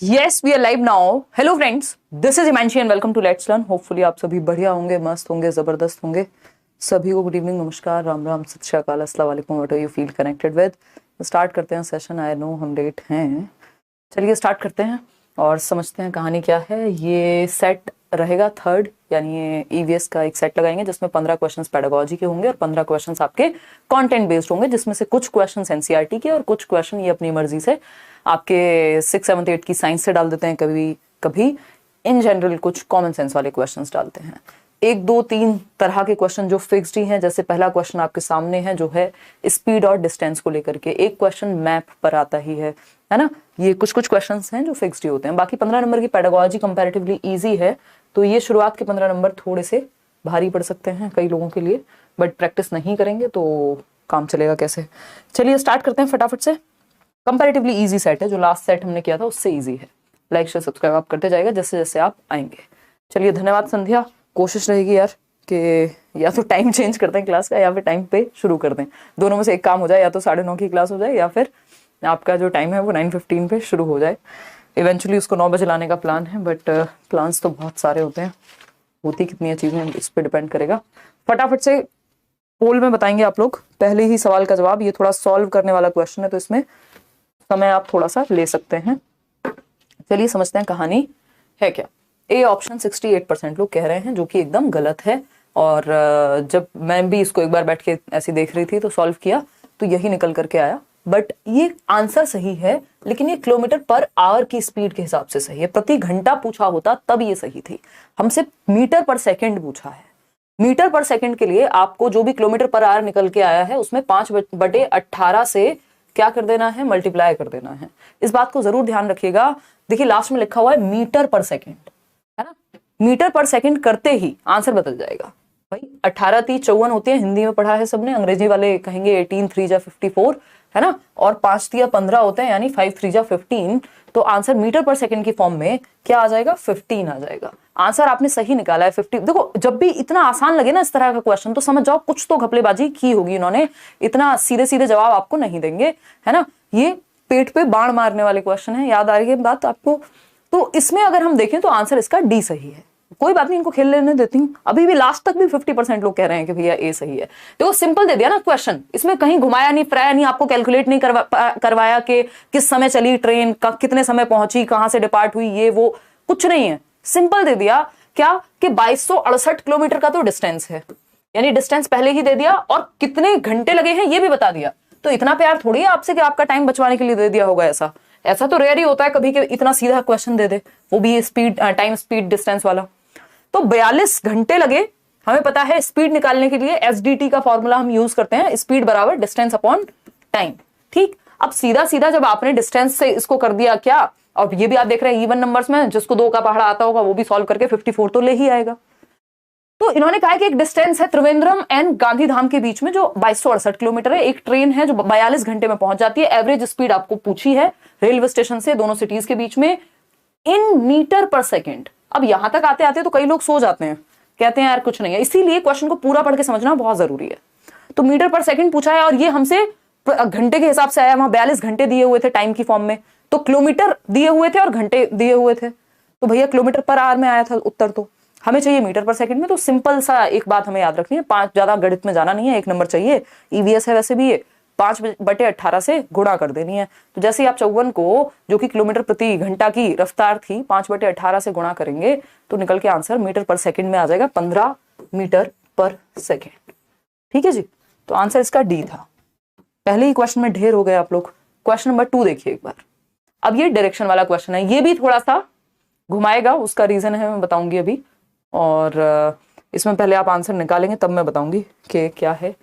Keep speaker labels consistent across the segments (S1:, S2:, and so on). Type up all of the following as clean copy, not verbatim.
S1: Yes, we are live now. Hello friends, this is Imanshi and welcome to Let's Learn. Hopefully आप सभी बढ़िया होंगे, मस्त होंगे, जबरदस्त होंगे. सभी को गुड इवनिंग, नमस्कार, राम राम, सत श्री अकाल, अस्सलाम वालेकुम, what you feel connected with. Start करते हैं सेशन. आई नो हम लेट हैं, चलिए स्टार्ट करते हैं और समझते हैं कहानी क्या है. ये सेट रहेगा थर्ड, यानी ये ईवीएस का एक सेट लगाएंगे जिसमें 15 क्वेश्चंस पेडागोजी के होंगे और 15 क्वेश्चंस आपके कंटेंट बेस्ड होंगे, जिसमें से कुछ क्वेश्चंस एनसीईआरटी के और कुछ क्वेश्चन ये अपनी मर्जी से आपके 6, 7, 8 की साइंस से डाल देते हैं. कभी कभी इन जनरल कुछ कॉमन सेंस वाले क्वेश्चंस डालते हैं. 1, 2, 3 तरह के क्वेश्चन जो फिक्स्ड ही हैं. जैसे पहला क्वेश्चन आपके सामने है जो है स्पीड और डिस्टेंस को लेकर के. एक क्वेश्चन मैप पर आता ही है ना. ये कुछ क्वेश्चंस हैं जो फिक्स्ड ही होते हैं. बाकी 15 नंबर की पेडागोजी कंपैरेटिवली इजी है, तो ये शुरुआत के 15 नंबर थोड़े से भारी पड़ सकते हैं कई लोगों के लिए, बट प्रैक्टिस नहीं करेंगे तो काम चलेगा कैसे. चलिए स्टार्ट करते हैं फटाफट से. कंपैरेटिवली इजी सेट है, जो लास्ट सेट हमने किया था उससे इजी है. लाइक शेयर सब्सक्राइब आप करते जाएगा जैसे जैसे आप आएंगे. चलिए धन्यवाद संध्या. कोशिश रहेगी यार कि या तो टाइम चेंज करते हैं क्लास का या फिर टाइम पे शुरू कर दें. दोनों में से एक काम हो जाए, या तो 9:30 की क्लास हो जाए या फिर आपका जो टाइम है वो 9:15 पे शुरू हो जाए. इवेंचुअली उसको 9 बजे लाने का प्लान है, बट प्लान्स तो बहुत सारे होते हैं, होती कितनी चीज़ें इस पर डिपेंड करेगा. फटाफट से पोल में बताएंगे आप लोग. पहले ही सवाल का जवाब, ये थोड़ा सॉल्व करने वाला क्वेश्चन है तो इसमें समय आप थोड़ा सा ले सकते हैं. चलिए समझते हैं कहानी है क्या. ए ऑप्शन 68% लोग कह रहे हैं, जो कि एकदम गलत है. और जब मैं भी इसको एक बार बैठ के ऐसे देख रही थी तो सॉल्व किया तो यही निकल करके आया. बट ये आंसर सही है, लेकिन ये किलोमीटर पर आवर की स्पीड के हिसाब से सही है. प्रति घंटा पूछा होता तब ये सही थी. हमसे मीटर पर सेकंड पूछा है. मीटर पर सेकंड के लिए आपको जो भी किलोमीटर पर आवर निकल के आया है उसमें 5/18 से क्या कर देना है, मल्टीप्लाई कर देना है. इस बात को जरूर ध्यान रखिएगा. देखिए लास्ट में लिखा हुआ है मीटर पर सेकंड, है ना. मीटर पर सेकंड करते ही आंसर बदल जाएगा. भाई 18 3 54 होती है, हिंदी में पढ़ा है सबने. अंग्रेजी वाले कहेंगे 18 3 जा 54, है ना. और 5 3 15 होते हैं, यानी 5 3 जा 15. तो आंसर मीटर पर सेकंड की फॉर्म में क्या आ जाएगा, 15 आ जाएगा. आंसर आपने सही निकाला है 50. देखो जब भी इतना आसान लगे ना इस तरह का क्वेश्चन तो समझ जाओ कुछ तो घपलेबाजी की होगी इन्होंने. इतना सीधे सीधे जवाब आपको नहीं देंगे, है ना. ये पेट पे बाण मारने वाले क्वेश्चन है, याद आ रही है बात आपको. तो इसमें अगर हम देखें तो आंसर इसका डी सही है. कोई बात नहीं, इनको खेल लेने देती हूँ. अभी भी लास्ट तक भी 50% लोग कह रहे हैं कि भैया ए सही है. देखो सिंपल दे दिया ना क्वेश्चन, इसमें कहीं घुमाया नहीं, फिराया नहीं, आपको कैलकुलेट नहीं करवाया कि किस समय चली ट्रेन, कितने समय पहुंची, कहां से डिपार्ट हुई, ये वो कुछ नहीं है. सिंपल दे दिया क्या कि 2268 किलोमीटर का तो डिस्टेंस है, यानी डिस्टेंस पहले ही दे दिया और कितने घंटे लगे हैं ये भी बता दिया. तो इतना प्यार थोड़ी है आपसे कि आपका टाइम बचवाने के लिए दे दिया होगा. ऐसा तो रेयर ही होता है कभी कि इतना सीधा क्वेश्चन दे दे, वो भी स्पीड, टाइम स्पीड डिस्टेंस वाला. तो 42 घंटे लगे. हमें पता है स्पीड निकालने के लिए एसडीटी का फॉर्मूला हम यूज करते हैं, स्पीड बराबर डिस्टेंस अपॉन टाइम. ठीक. अब सीधा सीधा जब आपने डिस्टेंस से इसको कर दिया क्या, और ये भी आप देख रहे हैं इवन नंबर्स में, जिसको 2 का पहाड़ा आता होगा वो भी सॉल्व करके 54 तो ले ही आएगा. तो इन्होंने कहा कि एक डिस्टेंस है त्रिवेंद्रम एंड गांधीधाम के बीच में जो 2268 किलोमीटर है. एक ट्रेन है जो 42 घंटे में पहुंच जाती है. एवरेज स्पीड आपको पूछी है रेलवे स्टेशन से दोनों सिटीज के बीच में इन मीटर पर सेकेंड. अब यहां तक आते आते तो कई लोग सो जाते हैं, कहते हैं यार कुछ नहीं है. इसीलिए क्वेश्चन को पूरा पढ़ के समझना बहुत जरूरी है. तो मीटर पर सेकंड पूछा है और ये हमसे घंटे के हिसाब से आया. वहां 42 घंटे दिए हुए थे टाइम की फॉर्म में, तो किलोमीटर दिए हुए थे और घंटे दिए हुए थे, तो भैया किलोमीटर पर आवर में आया था उत्तर. तो हमें चाहिए मीटर पर सेकंड में. तो सिंपल सा एक बात हमें याद रखनी है, 5 ज्यादा गणित में जाना नहीं है, 1 नंबर चाहिए. ईवीएस है वैसे भी, ये 5/18 से गुणा कर देनी है. तो जैसे आप 54 को, जो कि किलोमीटर प्रति घंटा की रफ्तार थी, 5/18 से गुणा करेंगे तो निकल के आंसर मीटर पर सेकंड में आ जाएगा 15 मीटर पर सेकंड. ठीक है जी. तो आंसर इसका डी था. पहले ही क्वेश्चन में ढेर हो गए आप लोग. क्वेश्चन नंबर 2 देखिए एक बार. अब ये डायरेक्शन वाला क्वेश्चन है, ये भी थोड़ा सा घुमाएगा, उसका रीजन है मैं बताऊंगी अभी. और इसमें पहले आप आंसर निकालेंगे तब मैं बताऊंगी कि क्या है.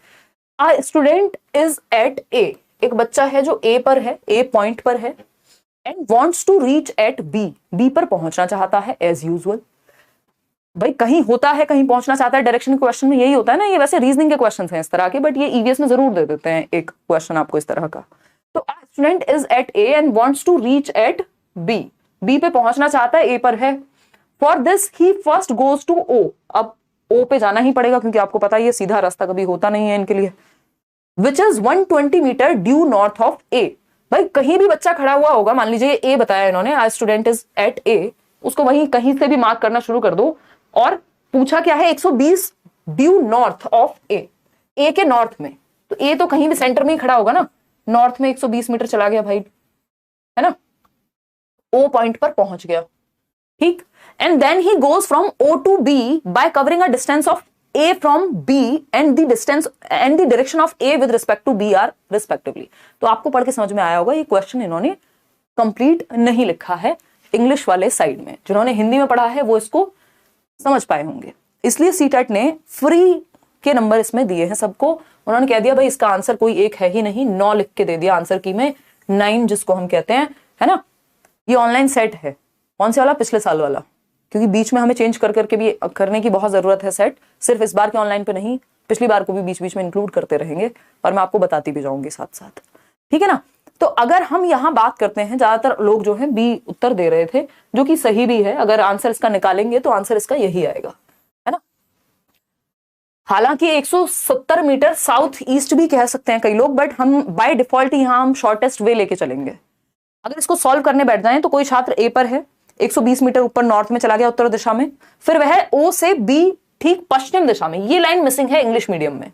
S1: A student is at A. एक बच्चा है जो A पर है, A पॉइंट पर है, and wants to reach at B. B पर पहुंचना चाहता है as usual. भाई कहीं होता है, कहीं पहुंचना चाहता है. डायरेक्शन के क्वेश्चन में यही होता है ना. ये वैसे रीजनिंग के क्वेश्चन हैं इस तरह के, बट ये ईवीएस में जरूर दे देते हैं एक क्वेश्चन आपको इस तरह का. तो A student is at A and wants to reach at B. B पे पहुंचना चाहता है, A पर है. For this he first goes to O. अब O पे जाना ही पड़ेगा क्योंकि आपको पता है ये सीधा रास्ता कभी होता नहीं है इनके लिए. Which is 120 metre due north of A. भाई कहीं भी बच्चा खड़ा हुआ होगा, मान लीजिए ए बताया इन्होंने, आज स्टूडेंट इज एट ए, उसको वहीं कहीं से भी मार्क करना शुरू कर दो, और पूछा क्या है 120 ड्यू नॉर्थ ऑफ ए, ए के नॉर्थ में, तो ए तो कहीं भी सेंटर में ही खड़ा होगा ना, नॉर्थ में 120 मीटर चला गया भाई, है ना, ओ पॉइंट पर पहुंच गया, ठीक। And then he goes from O to B by covering a distance of A from B and the distance and the direction of A with respect to B are respectively. तो आपको पढ़ के समझ में आया होगा, ये क्वेश्चन इन्होंने कंप्लीट नहीं लिखा है इंग्लिश वाले साइड में, जिन्होंने हिंदी में पढ़ा है वो इसको समझ पाए होंगे। इसलिए सीटेट ने फ्री के नंबर इसमें दिए हैं सबको। उन्होंने कह दिया भाई इसका आंसर कोई एक है ही नहीं, 9 लिख के दे दिया आंसर की में, 9 जिसको हम कहते हैं, है ना। ये ऑनलाइन सेट है, कौन से वाला, पिछले साल वाला, क्योंकि बीच में हमें चेंज कर करके भी करने की बहुत जरूरत है सेट, सिर्फ इस बार के ऑनलाइन पे नहीं, पिछली बार को भी बीच बीच में इंक्लूड करते रहेंगे, और मैं आपको बताती भी जाऊंगी साथ साथ, ठीक है ना। तो अगर हम यहां बात करते हैं, ज्यादातर लोग जो है बी उत्तर दे रहे थे, जो कि सही भी है, अगर आंसर इसका निकालेंगे तो आंसर इसका यही आएगा, है ना। हालांकि 170 मीटर साउथ ईस्ट भी कह सकते हैं कई लोग, बट हम बाय डिफॉल्ट यहां हम शॉर्टेस्ट वे लेके चलेंगे। अगर इसको सॉल्व करने बैठ जाएं तो कोई छात्र ए पर है, 120 मीटर ऊपर नॉर्थ में चला गया उत्तर दिशा में, फिर वह ओ से बी ठीक पश्चिम दिशा में, ये लाइन मिसिंग है इंग्लिश मीडियम में,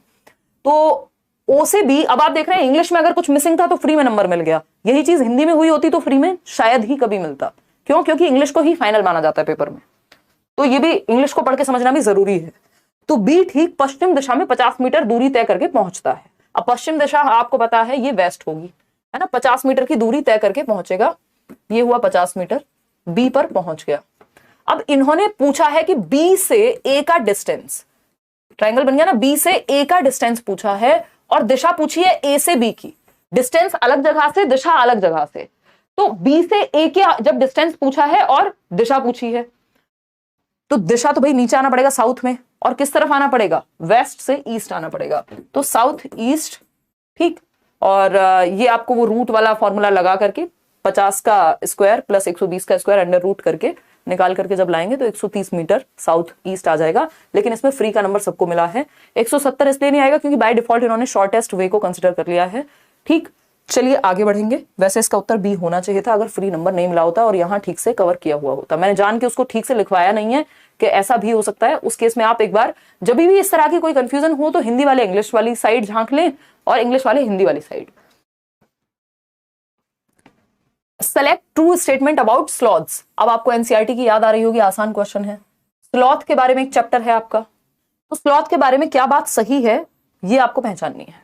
S1: तो ओ से बी, अब आप देख रहे हैं इंग्लिश में अगर कुछ मिसिंग था तो फ्री में नंबर मिल गया, यही चीज हिंदी में हुई होती तो फ्री में शायद ही कभी मिलता, क्यों, क्योंकि इंग्लिश को ही फाइनल माना जाता है पेपर में, तो ये भी इंग्लिश को पढ़ के समझना भी जरूरी है। तो बी ठीक पश्चिम दिशा में 50 मीटर दूरी तय करके पहुंचता है। अब पश्चिम दिशा आपको पता है ये वेस्ट होगी, है ना, 50 मीटर की दूरी तय करके पहुंचेगा, ये हुआ 50 मीटर, बी पर पहुंच गया। अब इन्होंने पूछा है कि बी से ए का डिस्टेंस, ट्रायंगल बन गया ना, बी से ए का डिस्टेंस पूछा है और दिशा पूछी है ए से बी की, डिस्टेंस अलग जगह से, दिशा अलग जगह से, तो बी से ए के जब डिस्टेंस पूछा है और दिशा पूछी है, तो दिशा तो भाई नीचे आना पड़ेगा साउथ में, और किस तरफ आना पड़ेगा, वेस्ट से ईस्ट आना पड़ेगा, तो साउथ ईस्ट, ठीक। और ये आपको वो रूट वाला फॉर्मूला लगा करके 50 का स्क्वायर प्लस 120 का स्क्वायर अंडर रूट करके निकाल करके जब लाएंगे तो 130 मीटर साउथ ईस्ट आ जाएगा। लेकिन इसमें फ्री का नंबर सबको मिला है, 170 इसलिए नहीं आएगा क्योंकि बाय डिफॉल्ट इन्होंने शॉर्टेस्ट वे को कंसिडर कर लिया है, ठीक। चलिए आगे बढ़ेंगे। वैसे इसका उत्तर बी होना चाहिए था अगर फ्री नंबर नहीं मिला होता और यहाँ ठीक से कवर किया हुआ होता। मैंने जान के उसको ठीक से लिखवाया नहीं है कि ऐसा भी हो सकता है। उस केस में आप एक बार जब भी इस तरह की कोई कंफ्यूजन हो तो हिंदी वाले इंग्लिश वाली साइड झांक लें और इंग्लिश वाले हिंदी वाली side. Select true statement about sloths. अब आपको एनसीईआरटी की याद आ रही होगी, आसान क्वेश्चन है। स्लॉथ के बारे में एक चैप्टर है आपका, तो स्लॉथ के बारे में क्या बात सही है ये आपको पहचाननी है।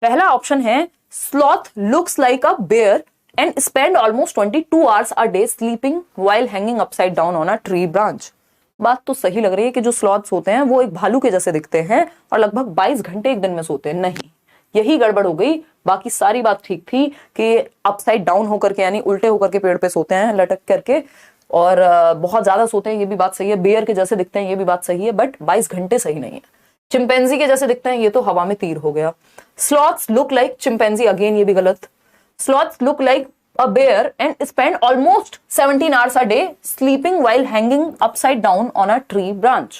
S1: पहला ऑप्शन है sloth looks like a bear and spend almost 22 hours a day sleeping while hanging upside down on a tree branch. बात तो सही लग रही है कि जो स्लॉथ्स होते हैं वो एक भालू के जैसे दिखते हैं और लगभग 22 घंटे एक दिन में सोते हैं। नहीं, यही गड़बड़ हो गई, बाकी सारी बात ठीक थी कि अपसाइड डाउन होकर के यानी उल्टे होकर के पेड़ पे सोते हैं लटक करके, और बहुत ज्यादा सोते हैं ये भी बात सही है। बेयर के जैसे दिखते हैं ये भी बात सही है, बट 22 घंटे सही नहीं है। चिंपैंजी के जैसे दिखते हैं ये तो हवा में तीर हो गया। Sloths look like chimpanzee, again ये भी गलत। Sloths look like a bear and spend almost 17 hours a day sleeping while hanging upside down on a tree branch।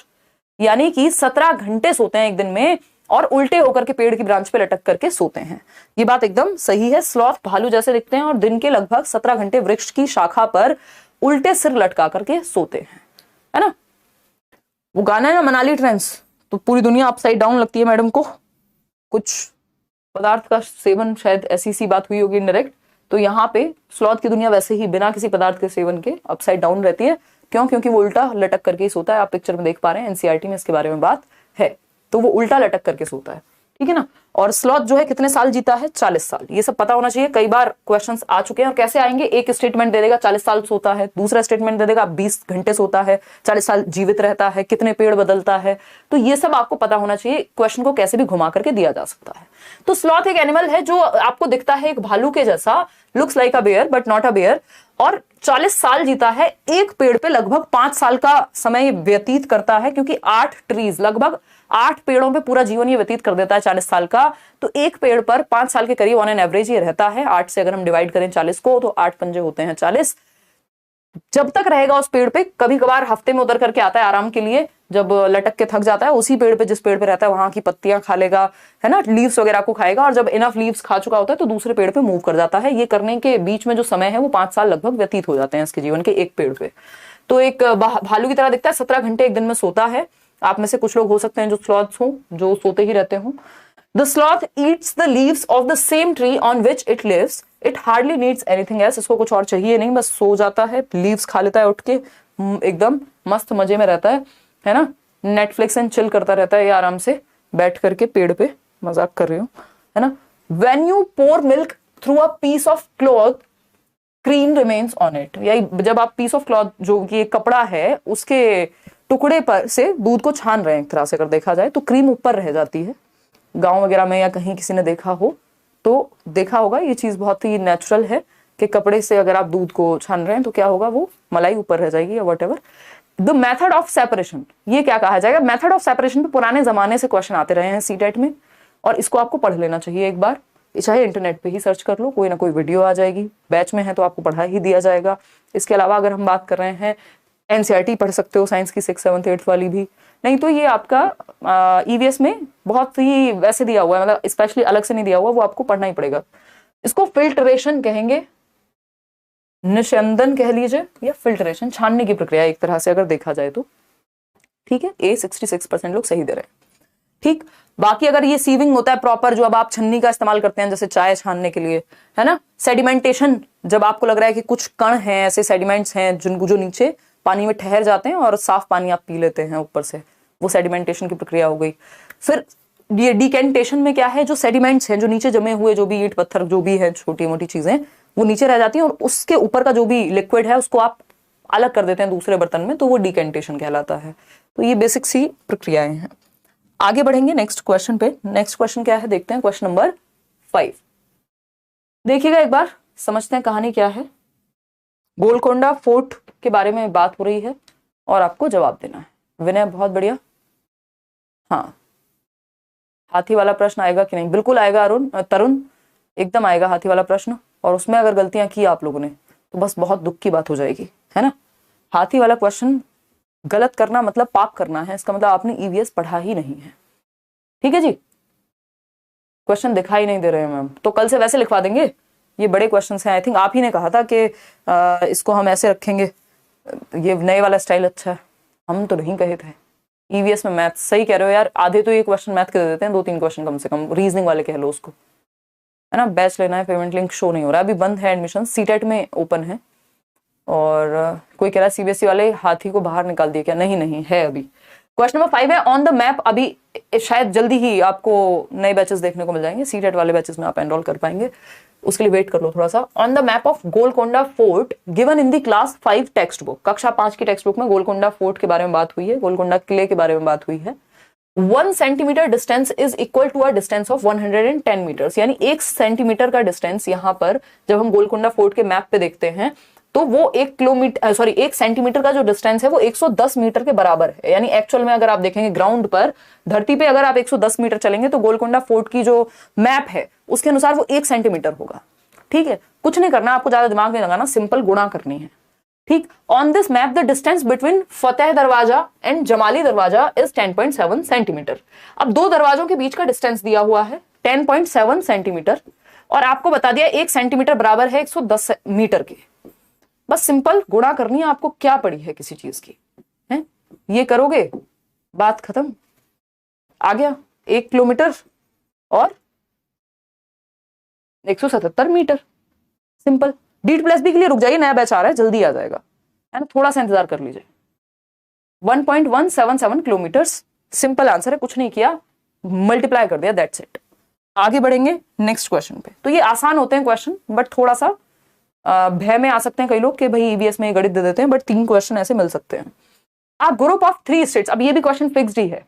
S1: यानी कि 17 घंटे सोते हैं एक दिन में और उल्टे होकर के पेड़ की ब्रांच पे लटक करके सोते हैं। ये बात एकदम सही है। स्लॉथ भालू जैसे दिखते हैं और दिन के लगभग 17 घंटे वृक्ष की शाखा पर उल्टे सिर लटका करके सोते हैं, है ना। वो गाना है ना मनाली ट्रेंड्स, तो पूरी दुनिया अपसाइड डाउन लगती है मैडम को। कुछ पदार्थ का सेवन, शायद ऐसी सी बात हुई होगी इनडायरेक्ट। तो यहाँ पे स्लॉथ की दुनिया वैसे ही बिना किसी पदार्थ के सेवन के अपसाइड डाउन रहती है। क्यों? क्योंकि वो उल्टा लटक करके ही सोता है। आप पिक्चर में देख पा रहे हैं, एनसीईआरटी में इसके बारे में बात है। तो वो उल्टा लटक करके सोता है, ठीक है ना। और स्लॉथ जो है कितने साल जीता है? 40 साल। ये सब पता होना चाहिए, कई बार क्वेश्चंस आ चुके हैं। और कैसे आएंगे? एक स्टेटमेंट दे देगा 40 साल सोता है, दूसरा स्टेटमेंट दे देगा 20 घंटे सोता है, 40 साल जीवित रहता है, कितने पेड़ बदलता है। तो ये सब आपको पता होना चाहिए। क्वेश्चन को कैसे भी घुमा करके दिया जा सकता है। तो स्लॉथ एक एनिमल है जो आपको दिखता है एक भालू के जैसा, looks like a bear but not a bear, और 40 साल जीता है। एक पेड़ पे लगभग 5 साल का समय व्यतीत करता है, क्योंकि 8 ट्रीज, लगभग 8 पेड़ों पे पूरा जीवन ये व्यतीत कर देता है 40 साल का। तो एक पेड़ पर 5 साल के करीब ऑन एन एवरेज ये रहता है। 8 से अगर हम डिवाइड करें 40 को तो 8 पंजे होते हैं 40। जब तक रहेगा उस पेड़ पे, कभी कभार हफ्ते में उतर करके आता है आराम के लिए, जब लटक के थक जाता है उसी पेड़ पे, जिस पेड़ पे रहता है वहां की पत्तियां खा लेगा, है ना, लीव्स वगैरह को खाएगा, और जब इनफ लीव्स खा चुका होता है तो दूसरे पेड़ पे मूव कर जाता है। ये करने के बीच में जो समय है वो 5 साल लगभग व्यतीत हो जाते हैं इसके जीवन के एक पेड़ पे। तो एक भालू की तरह दिखता है, 17 घंटे एक दिन में सोता है। आप में से कुछ लोग हो सकते हैं जो स्लॉथ्स हो, जो सोते ही रहते हो। The sloth eats the leaves of the same tree on which it lives, it hardly needs anything else. इसको कुछ और चाहिए नहीं, बस सो जाता है, लीव्स खा लेता है उठ के, एकदम मस्त मजे में रहता है ना, नेटफ्लिक्स एंड चिल करता रहता है ये आराम से बैठ करके पेड़ पे, मजाक कर रही हूँ, है ना। When you pour milk through a piece of cloth, cream remains on it. यही जब आप पीस ऑफ क्लॉथ, जो कि एक कपड़ा है, उसके टुकड़े पर से दूध को छान रहे हैं एक तरह से अगर देखा जाए, तो क्रीम ऊपर रह जाती है। गांव वगैरह में या कहीं किसी ने देखा हो तो देखा होगा, ये चीज बहुत ही नेचुरल है कि कपड़े से अगर आप दूध को छान रहे हैं तो क्या होगा, वो मलाई ऊपर रह जाएगी या what. The method of separation, ये क्या कहा जाएगा, मेथड ऑफ सेपरेशन पे पुराने जमाने से क्वेश्चन आते रहे हैं सीटेट में, और इसको आपको पढ़ लेना चाहिए एक बार, चाहे इंटरनेट पे ही सर्च कर लो, कोई ना कोई वीडियो आ जाएगी, बैच में है तो आपको पढ़ा ही दिया जाएगा। इसके अलावा अगर हम बात कर रहे हैं, एनसीईआरटी पढ़ सकते हो साइंस की 6th 7th 8th वाली भी, नहीं तो ये आपका ईवीएस में बहुत ही वैसे दिया हुआ है, मतलब स्पेशली अलग से नहीं दिया हुआ, वो आपको पढ़ना ही पड़ेगा। इसको फिल्ट्रेशन कहेंगे, निस्यंदन कह लीजिए, या फिल्ट्रेशन, छानने की प्रक्रिया एक तरह से अगर देखा जाए तो। ठीक है, ए 66% लोग सही दे रहे हैं। ठीक, बाकी अगर ये सीविंग होता है प्रॉपर, जो अब आप छन्नी का इस्तेमाल करते हैं जैसे चाय छानने के लिए, है ना। सेडिमेंटेशन, जब आपको लग रहा है कि कुछ कण हैं, ऐसे सेडिमेंट्स हैं जिनको जो नीचे पानी में ठहर जाते हैं और साफ पानी आप पी लेते हैं ऊपर से, वो सेडिमेंटेशन की प्रक्रिया हो गई। फिर ये डिकेंटेशन में क्या है, जो सेडिमेंट्स हैं जो नीचे जमे हुए, जो भी ईंट पत्थर जो भी है, छोटी मोटी चीजें, वो नीचे रह जाती हैं, और उसके ऊपर का जो भी लिक्विड है उसको आप अलग कर देते हैं दूसरे बर्तन में, तो वो डिकेंटेशन कहलाता है। तो ये बेसिक सी प्रक्रियाएं हैं। आगे बढ़ेंगे नेक्स्ट क्वेश्चन पे। नेक्स्ट क्वेश्चन क्या है देखते हैं, क्वेश्चन नंबर 5। देखिएगा एक बार, समझते हैं कहानी क्या है। गोलकोंडा फोर्ट के बारे में बात हो रही है और आपको जवाब देना है। विनय बहुत बढ़िया। हाँ, हाथी वाला प्रश्न आएगा कि नहीं? बिल्कुल आएगा तरुण, एकदम आएगा हाथी वाला प्रश्न, और उसमें अगर गलतियां की आप लोगों ने तो बस बहुत दुख की बात हो जाएगी, है ना। हाथी वाला क्वेश्चन गलत करना मतलब पाप करना है, इसका मतलब आपने ईवीएस पढ़ा ही नहीं है। ठीक है जी, क्वेश्चन दिखाई नहीं दे रहे हैं मैम, तो कल से वैसे लिखवा देंगे। ये बड़े क्वेश्चंस हैं, आई थिंक आप ही ने कहा था कि इसको हम ऐसे रखेंगे, ये नए वाला स्टाइल अच्छा है, हम तो नहीं कहे थे। ईवीएस में मैथ, सही कह रहे हो यार, आधे तो ये क्वेश्चन मैथ के दे देते हैं, 2-3 क्वेश्चन कम से कम रीजनिंग वाले कह लो उसको, है ना। बैच लेना है, पेमेंट लिंक शो नहीं हो रहा है, अभी बंद है एडमिशन, सीटेट में ओपन है। और कोई कह रहा है सीबीएसई वाले हाथी को बाहर निकाल दिया क्या? नहीं नहीं है अभी। क्वेश्चन नंबर 5 है, ऑन द मैप, अभी शायद जल्दी ही आपको नए बैचेस देखने को मिल जाएंगे, सीटेट वाले बैचेस में आप एनरोल कर पाएंगे, उसके लिए वेट कर लो थोड़ा सा। On the map of Golconda fort given in the class 5 text book, कक्षा 5 की टेक्स्ट बुक में गोलकोंडा फोर्ट के बारे में बात हुई है, गोलकोंडा किले के बारे में बात हुई है। 1 centimetre distance is equal to a distance of 110 metres, यानी 1 सेंटीमीटर का डिस्टेंस यहाँ पर जब हम गोलकोंडा फोर्ट के मैप पे देखते हैं तो वो 1 सेंटीमीटर का जो डिस्टेंस है वो 110 मीटर के बराबर है। यानी एक्चुअल में अगर आप देखेंगे ग्राउंड पर, धरती पे अगर आप 110 मीटर चलेंगे तो गोलकोंडा फोर्ट की जो मैप है उसके अनुसार वो 1 सेंटीमीटर होगा। ठीक है, कुछ नहीं करना, आपको ज्यादा दिमाग नहीं लगाना, सिंपल गुणा करनी है। ठीक, on this map the distance between Fateh Darwaza and Jamali दरवाजा इज 10.7 सेंटीमीटर। अब दो दरवाजों के बीच का डिस्टेंस दिया हुआ है 10.7 सेंटीमीटर, और आपको बता दिया 1 सेंटीमीटर बराबर है 110 मीटर के। बस सिंपल गुणा करनी है आपको, क्या पड़ी है किसी चीज की, है ये करोगे बात खत्म। आ गया 1 किलोमीटर और 177 मीटर, सिंपल। DT+B के लिए रुक जाइए, नया बैच आ रहा है, जल्दी आ जाएगा, है ना, थोड़ा सा इंतजार कर लीजिए। 1.177 किलोमीटर, सिंपल आंसर है, कुछ नहीं किया, मल्टीप्लाई कर दिया, दैट्स इट। आगे बढ़ेंगे नेक्स्ट क्वेश्चन पे। तो ये आसान होते हैं क्वेश्चन, बट थोड़ा सा भय में आ सकते हैं कई लोग कि भाई ईवीएस में गणित दे देते हैं, बट 3 क्वेश्चन ऐसे मिल सकते हैं। आ ग्रुप ऑफ 3 स्टेट्स, अब ये भी क्वेश्चन फिक्स्ड ही है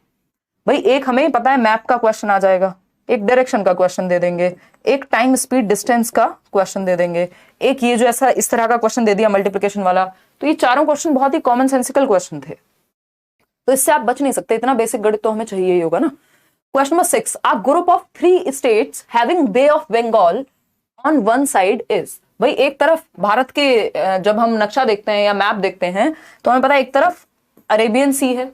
S1: भाई, एक हमें पता है मैप का क्वेश्चन आ जाएगा, एक डायरेक्शन का क्वेश्चन दे देंगे, एक टाइम स्पीड डिस्टेंस का क्वेश्चन दे देंगे, एक ये जो ऐसा इस तरह का क्वेश्चन दे दिया मल्टीप्लिकेशन वाला। तो ये चारों क्वेश्चन बहुत ही कॉमन सेंसिकल क्वेश्चन थे, तो इससे आप बच नहीं सकते, इतना बेसिक गणित तो हमें चाहिए ही होगा ना। Question number 6, a group of 3 states having Bay of Bengal on one side is. भाई एक तरफ भारत के जब हम नक्शा देखते हैं या मैप देखते हैं तो हमें पता है एक तरफ अरेबियन सी है,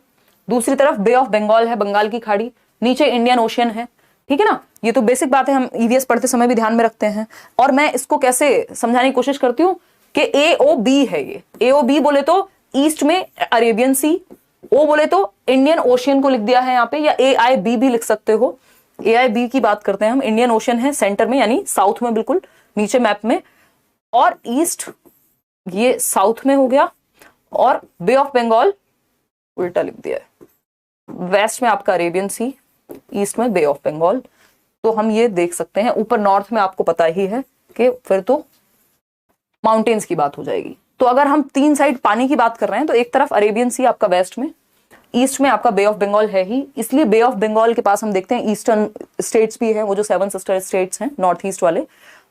S1: दूसरी तरफ बे ऑफ बंगाल है, बंगाल की खाड़ी, नीचे इंडियन ओशियन है, ठीक है ना। ये तो बेसिक बात है, हम ईवीएस पढ़ते समय भी ध्यान में रखते हैं। और मैं इसको कैसे समझाने की कोशिश करती हूँ कि AOB है ये। AOB बोले तो ईस्ट में अरेबियन सी, ओ बोले तो इंडियन ओशियन को लिख दिया है यहाँ पे, या AIB भी लिख सकते हो। AIB की बात करते हैं हम, इंडियन ओशियन है सेंटर में यानी साउथ में, बिल्कुल नीचे मैप में, और ईस्ट ये साउथ में हो गया, और बे ऑफ बंगाल उल्टा लिख दिया है, वेस्ट में आपका अरेबियन सी, ईस्ट में बे ऑफ बंगाल। तो हम ये देख सकते हैं, ऊपर नॉर्थ में आपको पता ही है कि फिर तो माउंटेन्स की बात हो जाएगी। तो अगर हम तीन साइड पानी की बात कर रहे हैं तो एक तरफ अरेबियन सी आपका वेस्ट में, ईस्ट में आपका बे ऑफ बंगाल है ही, इसलिए बे ऑफ बंगाल के पास हम देखते हैं ईस्टर्न स्टेट्स भी हैं, वो जो 7 सिस्टर स्टेट्स हैं नॉर्थ ईस्ट वाले,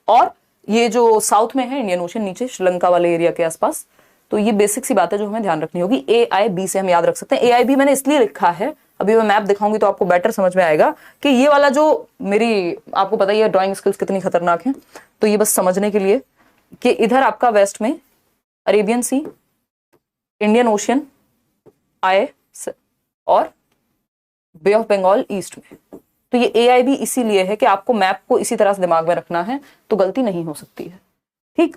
S1: और ये जो साउथ में है इंडियन ओशन नीचे श्रीलंका वाले एरिया के आसपास। तो ये बेसिक सी बात है जो हमें ध्यान रखनी होगी। AIB से हम याद रख सकते हैं। AIB मैंने इसलिए लिखा है, अभी मैं मैप दिखाऊंगी तो आपको बेटर समझ में आएगा कि ये वाला जो मेरी, आपको पता ही है ड्राइंग स्किल्स कितनी खतरनाक है, तो ये बस समझने के लिए कि इधर आपका वेस्ट में अरेबियन सी, इंडियन ओशियन आए और बे ऑफ बंगाल ईस्ट में। तो ये AIB इसीलिए है कि आपको मैप को इसी तरह से दिमाग में रखना है, तो गलती नहीं हो सकती है, ठीक।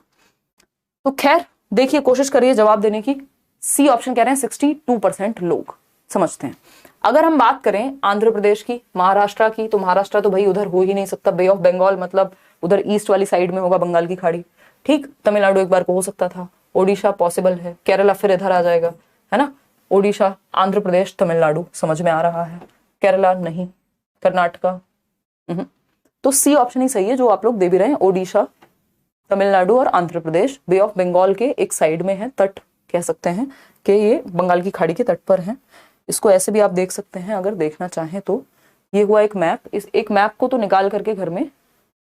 S1: तो खैर देखिए, कोशिश करिए जवाब देने की। सी ऑप्शन कह रहे हैं 62% लोग समझते हैं। अगर हम बात करें आंध्र प्रदेश की, महाराष्ट्र की, तो महाराष्ट्र तो भाई उधर हो ही नहीं सकता, बे ऑफ बंगाल मतलब उधर ईस्ट वाली साइड में होगा बंगाल की खाड़ी, ठीक। तमिलनाडु एक बार को हो सकता था, ओडिशा पॉसिबल है, केरला फिर इधर आ जाएगा, है ना। ओडिशा, आंध्र प्रदेश, तमिलनाडु समझ में आ रहा है, केरला नहीं, कर्नाटका, तो सी ऑप्शन ही सही है जो आप लोग दे भी रहे हैं। ओडिशा, तमिलनाडु और आंध्र प्रदेश बे ऑफ बंगाल के एक साइड में है, तट कह सकते हैं कि ये बंगाल की खाड़ी के तट पर है। इसको ऐसे भी आप देख सकते हैं अगर देखना चाहें तो। ये हुआ एक मैप, इस एक मैप को तो निकाल करके घर में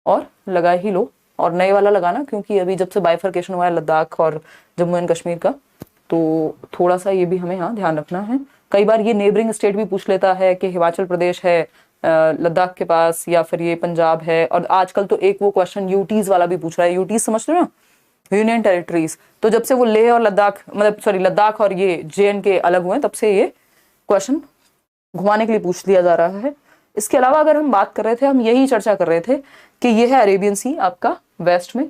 S1: और लगा ही लो, और नए वाला लगाना, क्योंकि अभी जब से बाइफर्केशन हुआ है लद्दाख और जम्मू एंड कश्मीर का, तो थोड़ा सा ये भी हमें यहाँ ध्यान रखना है। कई बार ये नेबरिंग स्टेट भी पूछ लेता है कि हिमाचल प्रदेश है लद्दाख के पास, या फिर ये पंजाब है, और आजकल तो एक वो क्वेश्चन यूटीज वाला भी पूछ रहा है। यूटीज समझ रहे हो ना, यूनियन टेरिटरीज। तो जब से वो लेह और लद्दाख, मतलब सॉरी लद्दाख और ये JNK अलग हुए, तब से ये क्वेश्चन घुमाने के लिए पूछ लिया जा रहा है। इसके अलावा अगर हम बात कर रहे थे, हम यही चर्चा कर रहे थे कि ये है अरेबियन सी आपका वेस्ट में,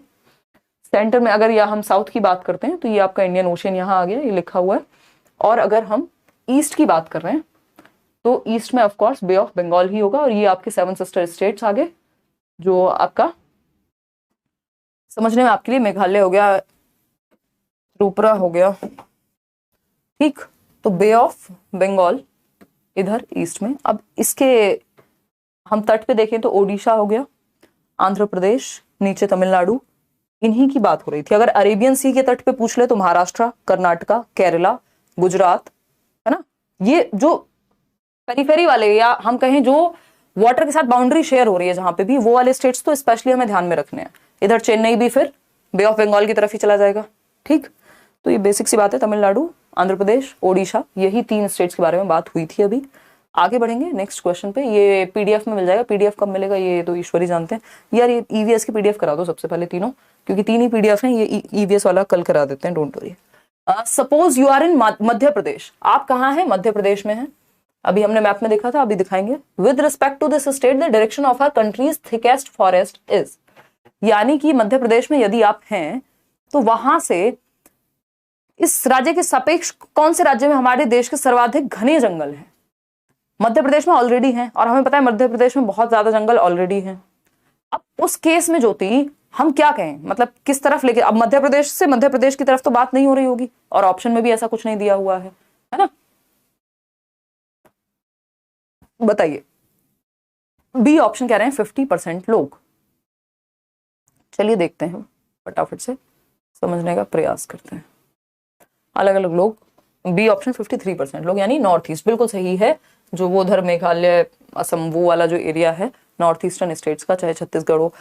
S1: सेंटर में अगर या हम साउथ की बात करते हैं तो ये आपका इंडियन ओशियन यहाँ आ गया, ये लिखा हुआ है। और अगर हम ईस्ट की बात कर रहे हैं तो ईस्ट में of course Bay of Bengal ही होगा, और ये आपके 7 सिस्टर स्टेट्स आ गए, जो आपका समझने में आपके लिए मेघालय हो गया, त्रिपुरा हो गया, ठीक। तो बे ऑफ बंगाल इधर ईस्ट में। अब इसके हम तट पे देखें तो ओडिशा हो गया, आंध्र प्रदेश, नीचे तमिलनाडु, इन्हीं की बात हो रही थी। अगर अरेबियन सी के तट पे पूछ ले तो महाराष्ट्र, कर्नाटका, केरला, गुजरात, है ना। ये जो पेरिफेरी वाले, या हम कहें जो वाटर के साथ बाउंड्री शेयर हो रही है जहां पे भी, वो वाले स्टेट्स तो स्पेशली हमें ध्यान में रखने हैं। इधर चेन्नई भी फिर बे ऑफ बंगाल की तरफ ही चला जाएगा, ठीक। तो ये बेसिक सी बात है। तमिलनाडु, आंध्र प्रदेश, ओडिशा, यही 3 स्टेट्स के बारे में बात हुई थी। अभी आगे बढ़ेंगे नेक्स्ट क्वेश्चन पे। ये PDF में मिल जाएगा। PDF कब मिलेगा ये तो ईश्वरी जानते हैं। यार ये EVS की PDF करा दो सबसे पहले तीनों, क्योंकि 3 ही PDF हैं। ये EVS वाला कल करा देते हैं, don't worry. Suppose you are in Madhya Pradesh. आप कहाँ हैं? मध्य प्रदेश में हैं। अभी हमने मैप में देखा था, अभी दिखाएंगे। With respect to this state the direction of our country's thickest forest is, यानी कि मध्य प्रदेश में यदि आप हैं तो वहां से इस राज्य के सापेक्ष कौन से राज्य में हमारे देश के सर्वाधिक घने जंगल हैं? मध्य प्रदेश में ऑलरेडी हैं, और हमें पता है मध्य प्रदेश में बहुत ज्यादा जंगल ऑलरेडी हैं। अब उस केस में ज्योति हम क्या कहें, मतलब किस तरफ लेके? अब मध्य प्रदेश से मध्य प्रदेश की तरफ तो बात नहीं हो रही होगी, और ऑप्शन में भी ऐसा कुछ नहीं दिया हुआ है ना। बताइए, बी ऑप्शन कह रहे हैं 50% लोग। चलिए देखते हैं, फटाफट से समझने का प्रयास करते हैं। अलग अलग लोग, बी ऑप्शन 53% लोग, यानी नॉर्थ ईस्ट बिल्कुल सही है। जो वो उधर मेघालय, असम, वो वाला जो एरिया है नॉर्थ ईस्टर्न स्टेट्स का, चाहे छत्तीसगढ़ हो,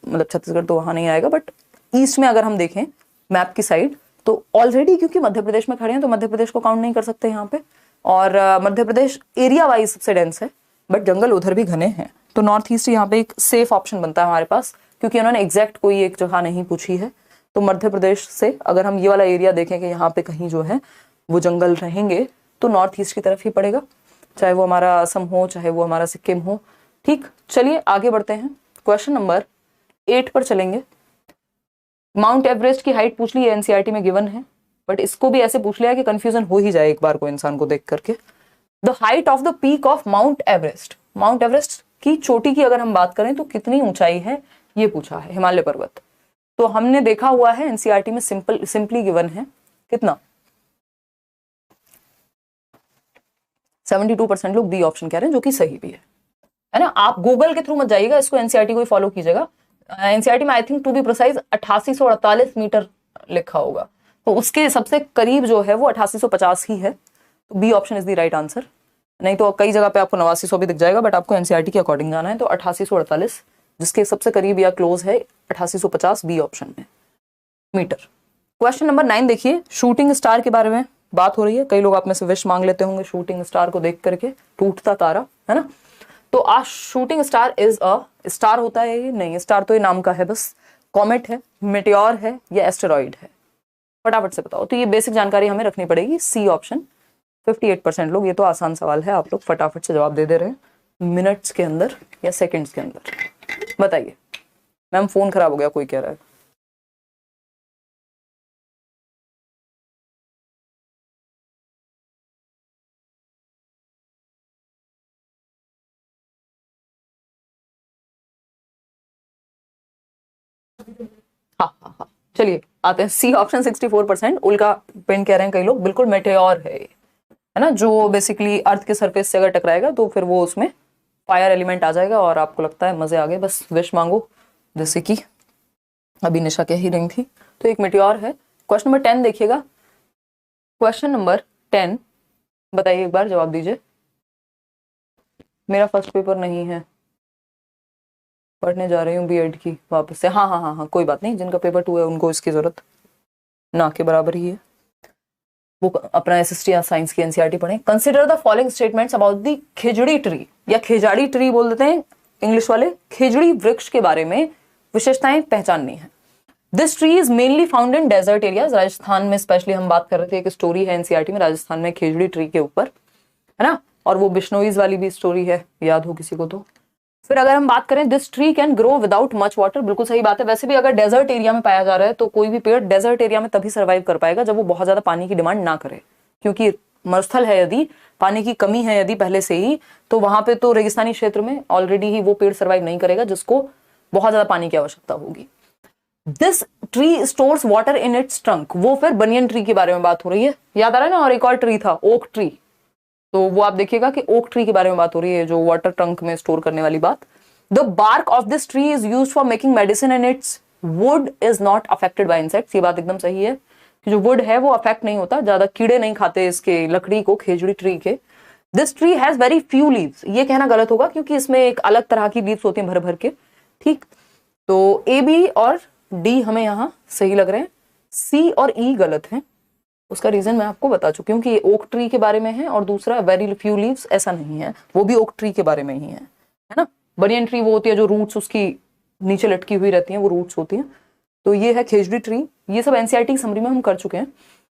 S1: मतलब छत्तीसगढ़ तो वहां नहीं आएगा, बट ईस्ट में अगर हम देखें मैप की साइड तो ऑलरेडी, क्योंकि मध्य प्रदेश में खड़े हैं तो मध्य प्रदेश को काउंट नहीं कर सकते यहाँ पे। और मध्य प्रदेश एरिया वाइज सबसे डेंस है, बट जंगल उधर भी घने हैं। तो नॉर्थ ईस्ट यहाँ पे एक सेफ ऑप्शन बनता है हमारे पास, क्योंकि उन्होंने एग्जैक्ट कोई एक जगह नहीं पूछी है। तो मध्य प्रदेश से अगर हम ये वाला एरिया देखें कि यहाँ पे कहीं जो है वो जंगल रहेंगे, तो नॉर्थ ईस्ट की तरफ ही पड़ेगा, चाहे वो हमारा असम हो, चाहे वो हमारा सिक्किम हो। ठीक, चलिए आगे बढ़ते हैं। क्वेश्चन नंबर 8 पर चलेंगे। माउंट एवरेस्ट की हाइट पूछ ली है, एनसीईआरटी में गिवन है, बट इसको भी ऐसे पूछ लिया कि कंफ्यूजन हो ही जाए एक बार को इंसान को देख करके। The height of the peak of mount Everest, mount Everest की चोटी की अगर हम बात करें तो कितनी ऊंचाई है, ये पूछा है, हिमालय पर्वत। तो हमने देखा हुआ है एनसीईआरटी में सिंपली गिवन है कितना, 72% लोग बी ऑप्शन कह रहे हैं, जो कि सही भी है ना। आप गूगल के थ्रू मत जाइएगा, इसको एनसीईआरटी को ही फॉलो कीजिएगा। एनसीईआरटी में I think to be precise 8848 metre लिखा होगा, तो उसके सबसे करीब जो है वो 8850 ही है, तो B option is the right answer. नहीं तो कई जगह पे आपको 8900 भी दिख जाएगा, बट आपको एनसीईआरटी के अकॉर्डिंग जाना है, तो 8848 जिसके सबसे करीब या क्लोज है 8850 बी ऑप्शन में मीटर। क्वेश्चन नंबर 9 देखिए, शूटिंग स्टार के बारे में बात हो रही है। कई लोग आप में से विश मांग लेते होंगे शूटिंग स्टार को देख करके, टूटता तारा, है ना। तो a shooting star is a star होता है ये? नहीं, स्टार तो ये नाम का है बस। कॉमेट है, मेटेओर है, या एस्टेरॉइड है? फटाफट से बताओ। तो ये बेसिक जानकारी हमें रखनी पड़ेगी, सी ऑप्शन। 58% लोग, ये तो आसान सवाल है, आप लोग फटाफट से जवाब दे रहे हैं मिनट्स के अंदर या सेकंड्स के अंदर। बताइए। मैम फोन खराब हो गया, कोई कह रहा है। हाँ हाँ हाँ, चलिए आते हैं। C option 64%। उल्का पिंड कह रहे हैं कई लोग, बिल्कुल मेटेओर है ना, जो बेसिकली अर्थ के सरफेस से अगर टकराएगा तो फिर वो उसमें फायर एलिमेंट आ जाएगा और आपको लगता है मजे आ गए, बस विश मांगो, जैसे कि अभी निशा कह ही रही थी। तो एक मेटेओर है। क्वेश्चन नंबर 10 देखिएगा। क्वेश्चन नंबर 10 बताइए, एक बार जवाब दीजिए। मेरा फर्स्ट पेपर नहीं है, पढ़ने जा रही हूँ बीएड की वापस से। हाँ हाँ हाँ हाँ, कोई बात नहीं, जिनका पेपर 2 है उनको इसकी जरूरत ना के बराबर ही है, वो अपना एसएसटी या साइंस की एनसीईआरटी पढ़ें। Consider the following statements about the khejri tree, या खेजाड़ी ट्री बोल देते हैं इंग्लिश वाले, खेजड़ी वृक्ष के बारे में विशेषताएं पहचाननी है। This tree is mainly found in desert areas, Rajasthan में स्पेशली हम बात कर रहे थे, एक स्टोरी है एनसीईआरटी में राजस्थान में खेजड़ी ट्री के ऊपर, है ना, और वो बिश्नोईज वाली भी स्टोरी है, याद हो किसी को तो। फिर अगर हम बात करें, this tree can grow without much water, बिल्कुल सही बात है। वैसे भी अगर डेजर्ट एरिया में पाया जा रहा है तो कोई भी पेड़ डेजर्ट एरिया में तभी सर्वाइव कर पाएगा जब वो बहुत ज्यादा पानी की डिमांड ना करे, क्योंकि मरुस्थल है, यदि पानी की कमी है यदि पहले से ही, तो वहां पे तो रेगिस्तानी क्षेत्र में ऑलरेडी ही वो पेड़ सर्वाइव नहीं करेगा जिसको बहुत ज्यादा पानी की आवश्यकता होगी। This tree stores water in its trunk, वो फिर बनियन ट्री के बारे में बात हो रही है, याद आ रहा है ना। और एक और ट्री था ओक ट्री, तो वो आप देखिएगा कि ओक ट्री के बारे में बात हो रही है, जो वाटर ट्रंक में स्टोर करने वाली बात। The bark of this tree is used for making medicine and its wood is not affected by insects, ये बात एकदम सही है कि जो वुड है वो अफेक्ट नहीं होता, ज्यादा कीड़े नहीं खाते इसके लकड़ी को, खेजड़ी ट्री के। This tree has very few leaves, ये कहना गलत होगा क्योंकि इसमें एक अलग तरह की लीव्स होती हैं भर भर के, ठीक। तो ए बी और डी हमें यहाँ सही लग रहे हैं, सी और ई गलत है। उसका रीजन मैं आपको बता चुकी हूँ कि ये ओक ट्री के बारे में है, और दूसरा वेरी फ्यू लीव्स ऐसा नहीं है, वो भी ओक ट्री के बारे में ही है ना। बनियन ट्री वो होती है जो रूट्स उसकी नीचे लटकी हुई रहती हैं, वो रूट्स होती हैं। तो ये है खेजड़ी ट्री। ये सब एनसीईआरटी समरी में हम कर चुके हैं,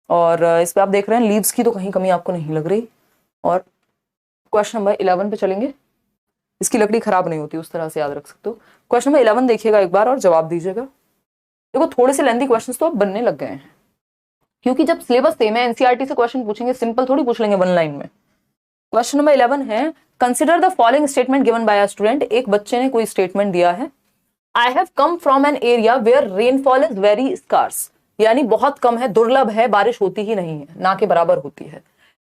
S1: और इस पे आप देख रहे हैं लीव्स की तो कहीं कमी आपको नहीं लग रही। और क्वेश्चन नंबर 11 पे चलेंगे। इसकी लकड़ी खराब नहीं होती, उस तरह से याद रख सकते हो। क्वेश्चन नंबर 11 देखिएगा एक बार और जवाब दीजिएगा। देखो थोड़े से लेंथी क्वेश्चंस तो अब बनने लग गए हैं, क्योंकि जब सिलेबस सेम है, एनसीईआरटी से क्वेश्चन पूछेंगे, सिंपल थोड़ी पूछ लेंगे वन लाइन में। क्वेश्चन नंबर 11 है, consider the following statement given by a student, एक बच्चे ने कोई स्टेटमेंट दिया है। I have come from an area where rainfall is very scarce, यानी बहुत कम है, दुर्लभ है, बारिश होती ही नहीं है, ना के बराबर होती है।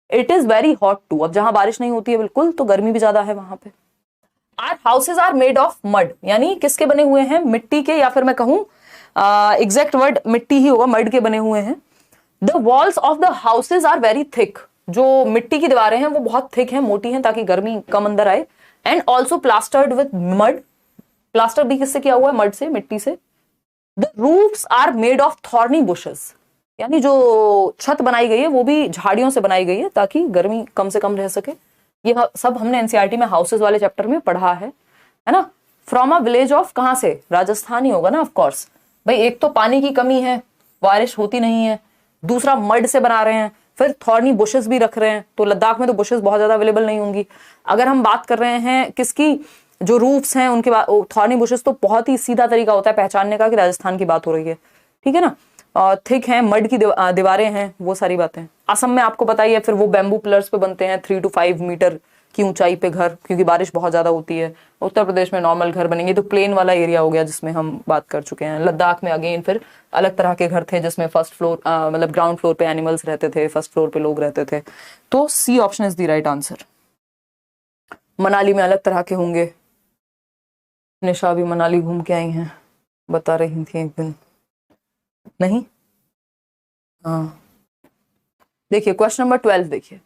S1: It is very hot too, अब जहां बारिश नहीं होती है बिल्कुल, तो गर्मी भी ज्यादा है वहां पे। Our houses are made of mud, यानी किसके बने हुए हैं, मिट्टी के, या फिर मैं कहूं एग्जैक्ट वर्ड मिट्टी ही होगा, मड के बने हुए हैं। The walls of the houses are very thick, जो मिट्टी की दीवारें हैं वो बहुत थिक हैं, मोटी हैं, ताकि गर्मी कम अंदर आए। And also plastered with mud, plaster भी किससे किया हुआ है, मड से, मिट्टी से। The roofs are made of thorny bushes, यानी जो छत बनाई गई है वो भी झाड़ियों से बनाई गई है ताकि गर्मी कम से कम रह सके। ये सब हमने एनसीईआरटी में हाउसेज वाले चैप्टर में पढ़ा है ना। फ्रॉम अ विलेज ऑफ, कहां से, राजस्थान ही होगा ना ऑफ कोर्स भाई। एक तो पानी की कमी है, बारिश होती नहीं है, दूसरा मड से बना रहे हैं, फिर थॉर्नी बुशेस भी रख रहे हैं, तो लद्दाख में तो बुशेस बहुत ज्यादा अवेलेबल नहीं होंगी। अगर हम बात कर रहे हैं किसकी, जो रूफ्स हैं उनके बाद थॉर्नी बुशेस, तो बहुत ही सीधा तरीका होता है पहचानने का कि राजस्थान की बात हो रही है, ठीक है ना। और थिक है, मड की दीवारें हैं, वो सारी बातें। असम में आपको पता ही है, फिर वो बैम्बू पिलर्स पे बनते हैं 3 to 5 मीटर की ऊंचाई पे घर, क्योंकि बारिश बहुत ज्यादा होती है। उत्तर प्रदेश में नॉर्मल घर बनेंगे, तो प्लेन वाला एरिया हो गया जिसमें हम बात कर चुके हैं। लद्दाख में अगेन फिर अलग तरह के घर थे, जिसमें फर्स्ट फ्लोर मतलब ग्राउंड फ्लोर पे एनिमल्स रहते थे, फर्स्ट फ्लोर पे लोग रहते थे। तो C option is the right answer. Manali में अलग तरह के होंगे। निशा भी मनाली घूम के आई हैं, बता रही थी एक दिन। नहीं, हाँ देखिए क्वेश्चन नंबर 12 देखिए।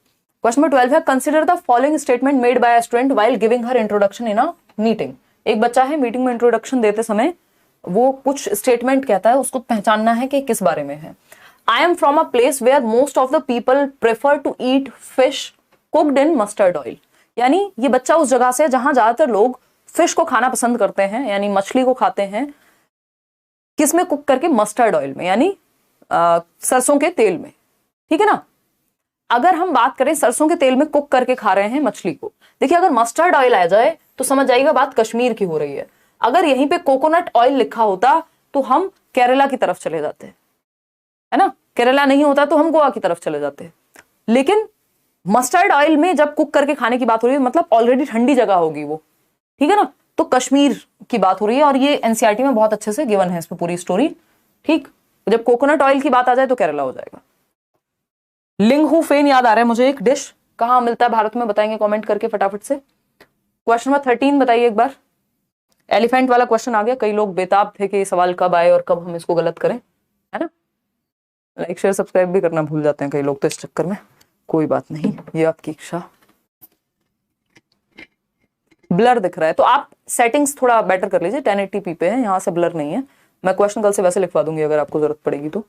S1: क्वेश्चन नंबर 12 है, consider the following statement made by a student while giving her introduction in a meeting. एक बच्चा है, मीटिंग में इंट्रोडक्शन देते समय वो कुछ स्टेटमेंट कहता है, उसको पहचानना है कि किस बारे में है। I am from a place where most of the people prefer to eat fish cooked in mustard oil. यानी ये बच्चा उस जगह से जहां ज्यादातर लोग फिश को खाना पसंद करते हैं, यानी मछली को खाते हैं, किसमें कुक करके, मस्टर्ड ऑयल में, यानी सरसों के तेल में, ठीक है ना। अगर हम बात करें सरसों के तेल में कुक करके खा रहे हैं मछली को, देखिए अगर मस्टर्ड ऑयल आ जाए तो समझ जाइएगा बात कश्मीर की हो रही है। अगर यहीं पे कोकोनट ऑयल लिखा होता तो हम केरला की तरफ चले जाते, है ना। केरला नहीं होता तो हम गोवा की तरफ चले जाते। लेकिन मस्टर्ड ऑयल में जब कुक करके खाने की बात हो रही है, मतलब ऑलरेडी ठंडी जगह होगी वो, ठीक है ना। तो कश्मीर की बात हो रही है, और ये एनसीईआरटी में बहुत अच्छे से गिवन है इसमें पूरी स्टोरी, ठीक। जब कोकोनट ऑयल की बात आ जाए तो केरला हो जाएगा। लिंगहू फेन याद आ रहा है मुझे, एक डिश कहां मिलता है भारत में, बताएंगे कमेंट करके फटाफट से। क्वेश्चन नंबर 13 बताइए एक बार। एलिफेंट वाला क्वेश्चन आ गया, कई लोग बेताब थे कि ये सवाल कब आए और कब हम इसको गलत करें, है ना। लाइक शेयर सब्सक्राइब भी करना भूल जाते हैं कई लोग तो इस चक्कर में, कोई बात नहीं, ये आपकी इच्छा। ब्लर दिख रहा है तो आप सेटिंग्स थोड़ा बेटर कर लीजिए, 1080p पे है, यहां से ब्लर नहीं है। मैं क्वेश्चन कल से वैसे लिखवा दूंगी अगर आपको जरूरत पड़ेगी तो।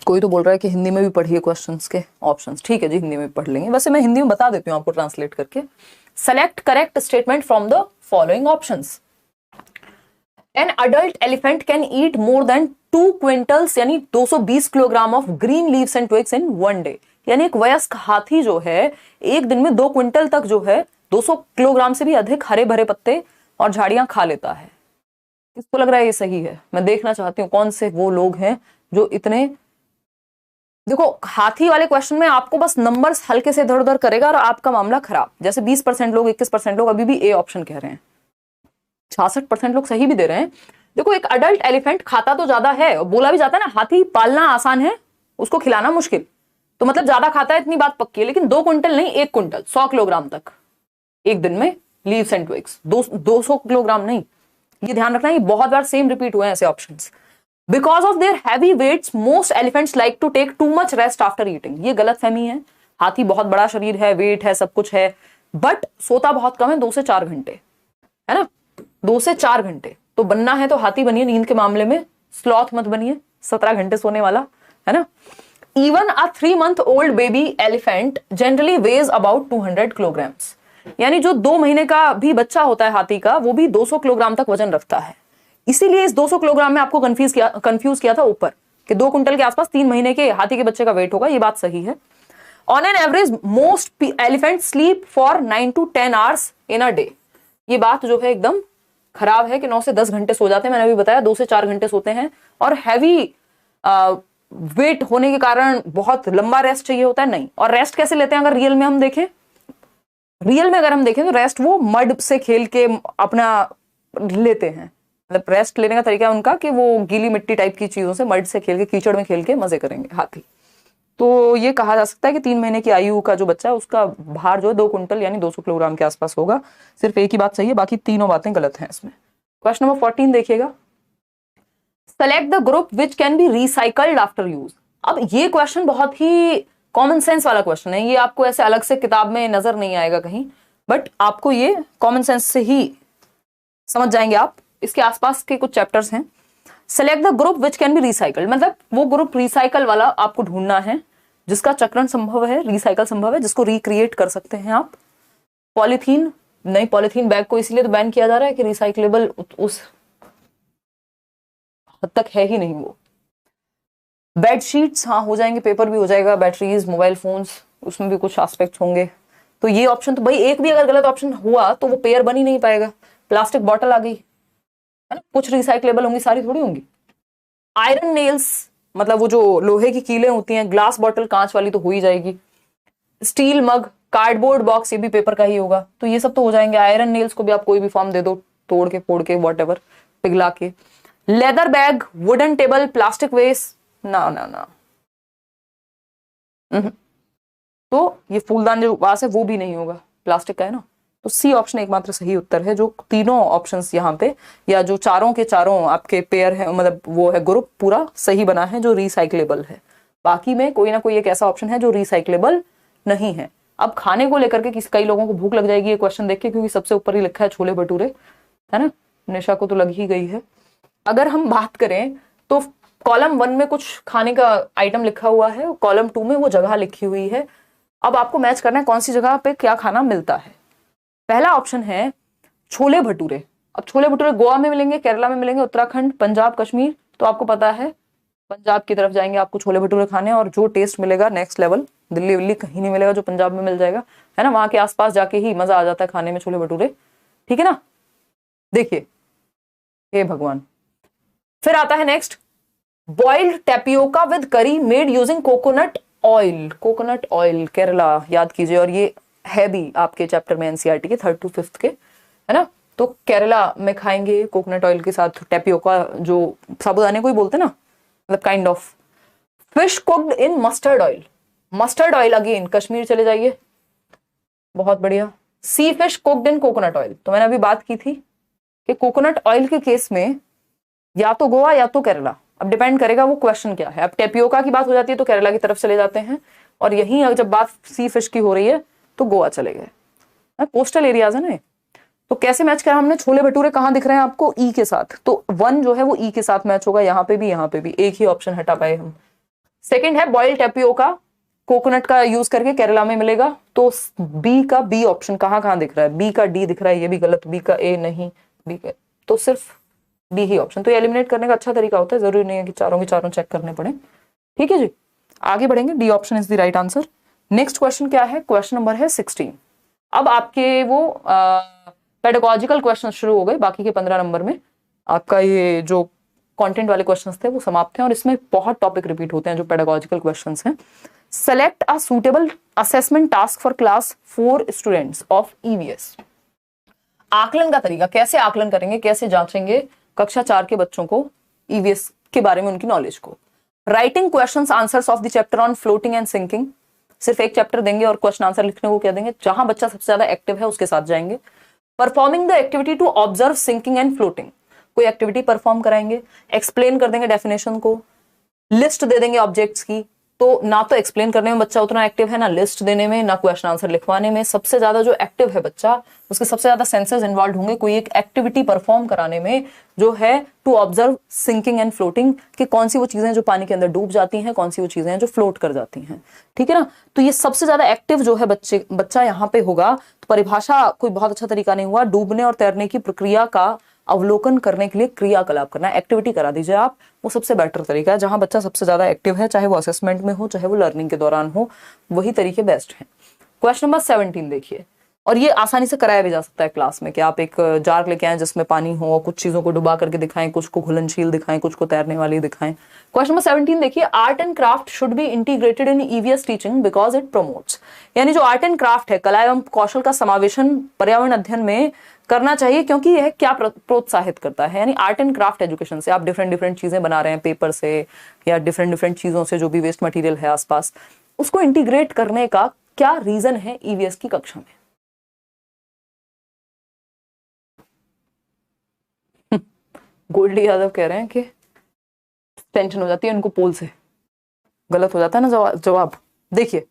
S1: कोई तो बोल रहा है कि हिंदी में भी पढ़िए क्वेश्चंस के ऑप्शंस, ठीक है जी, हिंदी में भी पढ़ लेंगे। वैसे मैं हिंदी में बता देती हूँ आपको ट्रांसलेट करके। Select correct statement from the following options. An adult elephant can eat more than 2 quintals यानी 220 kilogram of green leaves and twigs in 1 day. यानी एक वयस्क हाथी जो है एक दिन में 2 क्विंटल तक जो है 200 किलोग्राम से भी अधिक हरे भरे पत्ते और झाड़ियां खा लेता है। किसको लग रहा है ये सही है? मैं देखना चाहती हूँ कौन से वो लोग हैं जो इतने, देखो हाथी वाले क्वेश्चन में आपको बस नंबर्स हल्के से इधर उधर करेगा और आपका मामला खराब। जैसे 20% लोग, 21% लोग अभी भी ए ऑप्शन कह रहे हैं, 66% लोग सही भी दे रहे हैं। देखो एक अडल्ट एलिफेंट खाता तो ज्यादा है, और बोला भी जाता है ना हाथी पालना आसान है उसको खिलाना मुश्किल, तो मतलब ज्यादा खाता है इतनी बात पक्की है। लेकिन 2 क्विंटल नहीं, 1 क्विंटल 100 किलोग्राम तक एक दिन में लीव्स एंड ट्विग्स, 200 किलोग्राम नहीं, ये ध्यान रखना। ये बहुत बार सेम रिपीट हुए हैं ऐसे options. Because of their heavy weights most elephants like to take too much rest after eating. ये गलत फहमी है। हाथी बहुत बड़ा शरीर है, वेट है, सब कुछ है, बट सोता बहुत कम है, 2 से 4 घंटे, है ना, 2 से 4 घंटे। तो बनना है तो हाथी बनिए नींद के मामले में, स्लॉथ मत बनिए 17 घंटे सोने वाला, है ना। Even a 3 month old baby elephant generally ways about 200 kilograms. यानी जो 2 महीने का भी बच्चा होता है हाथी का, वो भी 200 किलोग्राम तक वजन रखता है। इसीलिए इस 200 किलोग्राम में आपको कंफ्यूज किया था ऊपर कि 2 क्विंटल के आसपास 3 महीने के हाथी के बच्चे का वेट होगा। ये बात सही है। On an average most elephant sleep for 9 to 10 hours in a day. ये बात जो है एकदम खराब है कि 9 से 10 घंटे सो जाते हैं। मैंने अभी बताया 2 से 4 घंटे सोते हैं, और हैवी वेट होने के कारण बहुत लंबा रेस्ट चाहिए होता है। नहीं, और रेस्ट कैसे लेते हैं अगर रियल में हम देखें, रियल में अगर हम देखें तो रेस्ट वो मड से खेल के अपना लेते हैं। मतलब रेस्ट लेने का तरीका उनका कि वो गीली मिट्टी टाइप की चीजों से, मड से खेल के, कीचड़ में खेल के मजे करेंगे हाथी। तो ये कहा जा सकता है कि 3 महीने की आयु का जो बच्चा है उसका भार जो है 2 क्विंटल यानी 200 किलोग्राम के आसपास होगा। सिर्फ एक ही बात सही है, बाकी तीनों बातें गलत हैं इसमें। क्वेश्चन नंबर 14 देखिएगा। Select the group which can be recycled after use. अब ये क्वेश्चन बहुत ही कॉमन सेंस वाला क्वेश्चन है। ये आपको ऐसे अलग से किताब में नजर नहीं आएगा कहीं, बट आपको ये कॉमन सेंस से ही समझ जाएंगे आप। इसके आसपास के कुछ चैप्टर्स हैं। Select the group which can be recycled, मतलब वो ग्रुप रिसाइकल वाला आपको ढूंढना है जिसका चक्रण संभव है, रिसाइकल संभव है, जिसको रिक्रिएट कर सकते हैं आप। पॉलीथीन नहीं, पॉलीथीन बैग को इसलिए तो बैन किया जा रहा है कि रिसाइकलेबल उस हद तक है ही नहीं वो। बेडशीट्स हाँ हो जाएंगे, पेपर भी हो जाएगा, बैटरीज, मोबाइल फोन्स, उसमें भी कुछ एस्पेक्ट्स होंगे। तो ये ऑप्शन तो भाई एक भी अगर गलत ऑप्शन हुआ तो वो पेयर बन ही नहीं पाएगा। प्लास्टिक बॉटल आ गई है ना, कुछ रिसाइक्लेबल होंगी, सारी थोड़ी होंगी। आयरन नेल्स मतलब वो जो लोहे की कीलें होती हैं, ग्लास बॉटल कांच वाली तो हो ही जाएगी। स्टील मग, कार्डबोर्ड बॉक्स ये भी पेपर का ही होगा, तो ये सब तो हो जाएंगे। आयरन नेल्स को भी आप कोई भी फॉर्म दे दो, तोड़ के फोड़ के वॉट पिघला के। Leather bag, wooden table, plastic waste, ना ना ना। तो ये फूलदान जो वास है वो भी नहीं होगा, प्लास्टिक का है ना। तो सी ऑप्शन एकमात्र सही उत्तर है। जो तीनों ऑप्शंस यहाँ पे या जो चारों के चारों आपके पेयर है, मतलब वो है ग्रुप पूरा सही बना है जो रिसाइक्लेबल है। बाकी में कोई ना कोई एक ऐसा ऑप्शन है जो रिसाइक्लेबल नहीं है। अब खाने को लेकर के कई लोगों को भूख लग जाएगी ये क्वेश्चन देख के, क्योंकि सबसे ऊपर ही लिखा है छोले भटूरे, है ना। निशा को तो लग ही गई है। अगर हम बात करें तो कॉलम 1 में कुछ खाने का आइटम लिखा हुआ है, कॉलम 2 में वो जगह लिखी हुई है। अब आपको मैच करना है कौन सी जगह पे क्या खाना मिलता है। पहला ऑप्शन है छोले भटूरे। अब छोले भटूरे गोवा में मिलेंगे, केरला में मिलेंगे, उत्तराखंड, पंजाब, कश्मीर। तो आपको पता है पंजाब की तरफ जाएंगे आपको छोले भटूरे खाने, और जो टेस्ट मिलेगा नेक्स्ट लेवल, दिल्ली विल्ली कहीं नहीं मिलेगा जो पंजाब में मिल जाएगा, है ना। वहां के आसपास जाके ही मजा आ जाता है खाने में छोले भटूरे, ठीक है ना। देखिए हे भगवान। फिर आता है नेक्स्ट, बॉइल्ड टेपियोका विद करी made using coconut oil. Coconut oil Kerala, याद कीजिए। और ये है भी आपके चैप्टर में एनसीईआरटी के 3rd to 5th के, है ना। तो केरला में खाएंगे कोकोनट ऑयल के साथ टेपियोका, जो साबुदाने को ही बोलते हैं ना, मतलब kind of. Fish cooked in mustard oil, mustard oil again Kashmir चले जाइए, बहुत बढ़िया। See fish cooked in coconut oil, तो मैंने अभी बात की थी कि कोकोनट ऑयल के केस में या तो गोवा या तो केरला, अब डिपेंड करेगा वो क्वेश्चन क्या है। अब टेपियोका की बात हो जाती है तो केरला की तरफ चले जाते हैं, और यहीं जब बात सी फिश की हो रही है तो गोवा चले गए। कोस्टल एरियाज है ना। तो कैसे मैच करा हमने, छोले भटूरे कहाँ दिख रहे हैं आपको, ई के साथ, तो 1 जो है वो ई के साथ मैच होगा, यहाँ पे भी, एक ही ऑप्शन हटा पाए हम। सेकेंड है बॉइल्ड टेपियोका, कोकोनट का यूज करके केरला में मिलेगा, तो बी का बी ऑप्शन कहाँ दिख रहा है, बी का डी दिख रहा है, ये भी गलत, बी का ए नहीं, बी का, तो सिर्फ डी ही ऑप्शन। तो ये एलिमिनेट करने का अच्छा तरीका होता है, जरूरी नहीं है कि चारों के चारों चेक करने पड़े, ठीक है जी। आगे बढ़ेंगे, D option is the right answer. Next question क्या है, क्वेश्चन नंबर है 16। अब आपके वो पेडागोजिकल क्वेश्चन शुरू हो गए, बाकी के 15 नंबर में आपका ये जो कंटेंट वाले क्वेश्चंस थे वो समाप्त हैं, और इसमें बहुत टॉपिक रिपीट होते हैं जो पेडागोजिकल क्वेश्चंस हैं। Select a suitable assessment task for class 4 students of EVS. आकलन का तरीका, कैसे आकलन करेंगे, कैसे जांचेंगे कक्षा 4 के बच्चों को ईवीएस के बारे में, उनकी नॉलेज को। Writing questions answers of the chapter on floating and sinking, सिर्फ एक चैप्टर देंगे और क्वेश्चन आंसर लिखने को क्या देंगे, जहां बच्चा सबसे ज्यादा एक्टिव है उसके साथ जाएंगे। Performing the activity to observe sinking and floating, कोई एक्टिविटी परफॉर्म कराएंगे, एक्सप्लेन कर देंगे डेफिनेशन को, लिस्ट दे देंगे ऑब्जेक्ट्स की। तो ना तो एक्सप्लेन करने में बच्चा उतना एक्टिव है, ना लिस्ट देने में, ना क्वेश्चन आंसर लिखवाने में। सबसे ज्यादा जो एक्टिव है बच्चा, उसके सबसे ज्यादा सेंसेस इन्वॉल्व होंगे कोई एक एक्टिविटी परफॉर्म कराने में, जो है to observe sinking and floating, कि कौन सी वो चीजें जो पानी के अंदर डूब जाती हैं, कौन सी वो चीजें जो फ्लोट कर जाती हैं, ठीक है ना। तो ये सबसे ज्यादा एक्टिव जो है बच्चा यहाँ पे होगा। तो परिभाषा कोई बहुत अच्छा तरीका नहीं हुआ, डूबने और तैरने की प्रक्रिया का अवलोकन करने के लिए क्रियाकलाप करना, एक्टिविटी करा दीजिए आप, वो सबसे बेटर तरीका है। जहां बच्चा सबसे ज्यादा एक्टिव है, चाहे वो असेसमेंट में हो चाहे वो लर्निंग के दौरान हो, वही तरीके बेस्ट हैं। क्वेश्चन नंबर 17 देखिए, और ये आसानी से कराया भी जा सकता है क्लास में, कि आप एक जार लेके आए जिसमें पानी हो, कुछ चीजों को डुबा करके दिखाएं, कुछ को घुलनशील दिखाएं, कुछ को तैरने वाली दिखाएं। क्वेश्चन नंबर 17 देखिए, art and craft should be integrated in EVS teaching because it promotes. यानी जो आर्ट एंड क्राफ्ट है, कला एवं कौशल का समावेशन पर्यावरण अध्ययन में करना चाहिए, क्योंकि यह क्या प्रोत्साहित करता है। यानी आर्ट एंड क्राफ्ट एजुकेशन से आप डिफरेंट चीजें बना रहे हैं, पेपर से या डिफरेंट चीजों से, जो भी वेस्ट मटेरियल है आसपास, उसको इंटीग्रेट करने का क्या रीजन है ईवीएस की कक्षा में। गोल्डी यादव कह रहे हैं कि टेंशन हो जाती है उनको पोल से, गलत हो जाता है ना जवाब। देखिए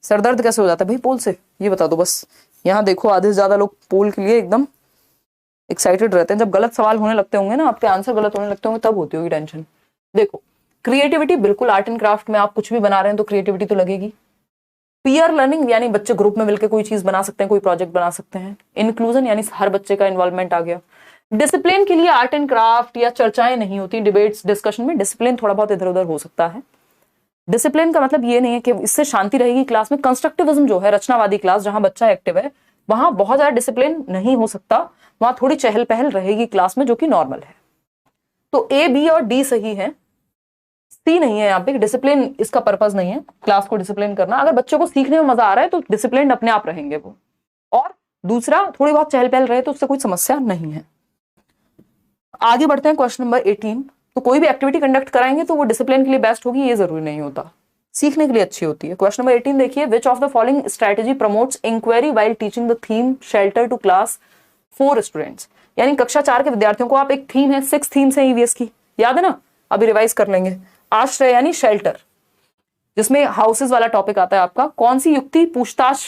S1: सरदर्द कैसे हो जाता है भाई पोल से, ये बता दो बस। यहाँ देखो आधे से ज्यादा लोग पोल के लिए एकदम एक्साइटेड रहते हैं, जब गलत सवाल होने लगते होंगे ना, आपके आंसर गलत होने लगते होंगे, तब होती होगी टेंशन। देखो क्रिएटिविटी, बिल्कुल आर्ट एंड क्राफ्ट में आप कुछ भी बना रहे हैं तो क्रिएटिविटी तो लगेगी। पीयर लर्निंग, यानी बच्चे ग्रुप में मिलकर कोई चीज बना सकते हैं, कोई प्रोजेक्ट बना सकते हैं। इंक्लूजन, यानी हर बच्चे का इन्वॉल्वमेंट आ गया। डिसिप्लिन के लिए आर्ट एंड क्राफ्ट या चर्चाएं नहीं होती, डिबेट्स डिस्कशन में डिसिप्लिन थोड़ा बहुत इधर उधर हो सकता है। डिसिप्लिन का मतलब ये नहीं है कि इससे शांति रहेगी क्लास में। कंस्ट्रक्टिविज्म जो है, रचनावादी क्लास जहां बच्चा एक्टिव है, वहां बहुत ज्यादा डिसिप्लिन नहीं हो सकता, वहां थोड़ी चहल पहल रहेगी क्लास में, जो कि नॉर्मल है। तो ए, बी और डी सही है, सी नहीं है यहाँ पे। डिसिप्लिन इसका पर्पज नहीं है क्लास को डिसिप्लिन करना। अगर बच्चों को सीखने में मजा आ रहा है तो डिसिप्लिन अपने आप रहेंगे वो। और दूसरा, थोड़ी बहुत चहल पहल रहे तो उससे कोई समस्या नहीं है। आगे बढ़ते हैं क्वेश्चन नंबर 18। तो कोई भी एक्टिविटी कंडक्ट कराएंगे तो वो डिसिप्लिन के लिए बेस्ट होगी, ये जरूरी नहीं होता, सीखने के लिए अच्छी होती है। क्वेश्चन नंबर 18 देखिए, which of the following strategy promotes inquiry while teaching the theme shelter to class 4 students. यानी कक्षा 4 के विद्यार्थियों को आप एक थीम है, 6 थीम्स है ईवीएस की, याद है ना, अभी रिवाइज कर लेंगे। आश्रय यानी शेल्टर, जिसमें हाउसेस वाला टॉपिक आता है आपका। कौन सी युक्ति पूछताछ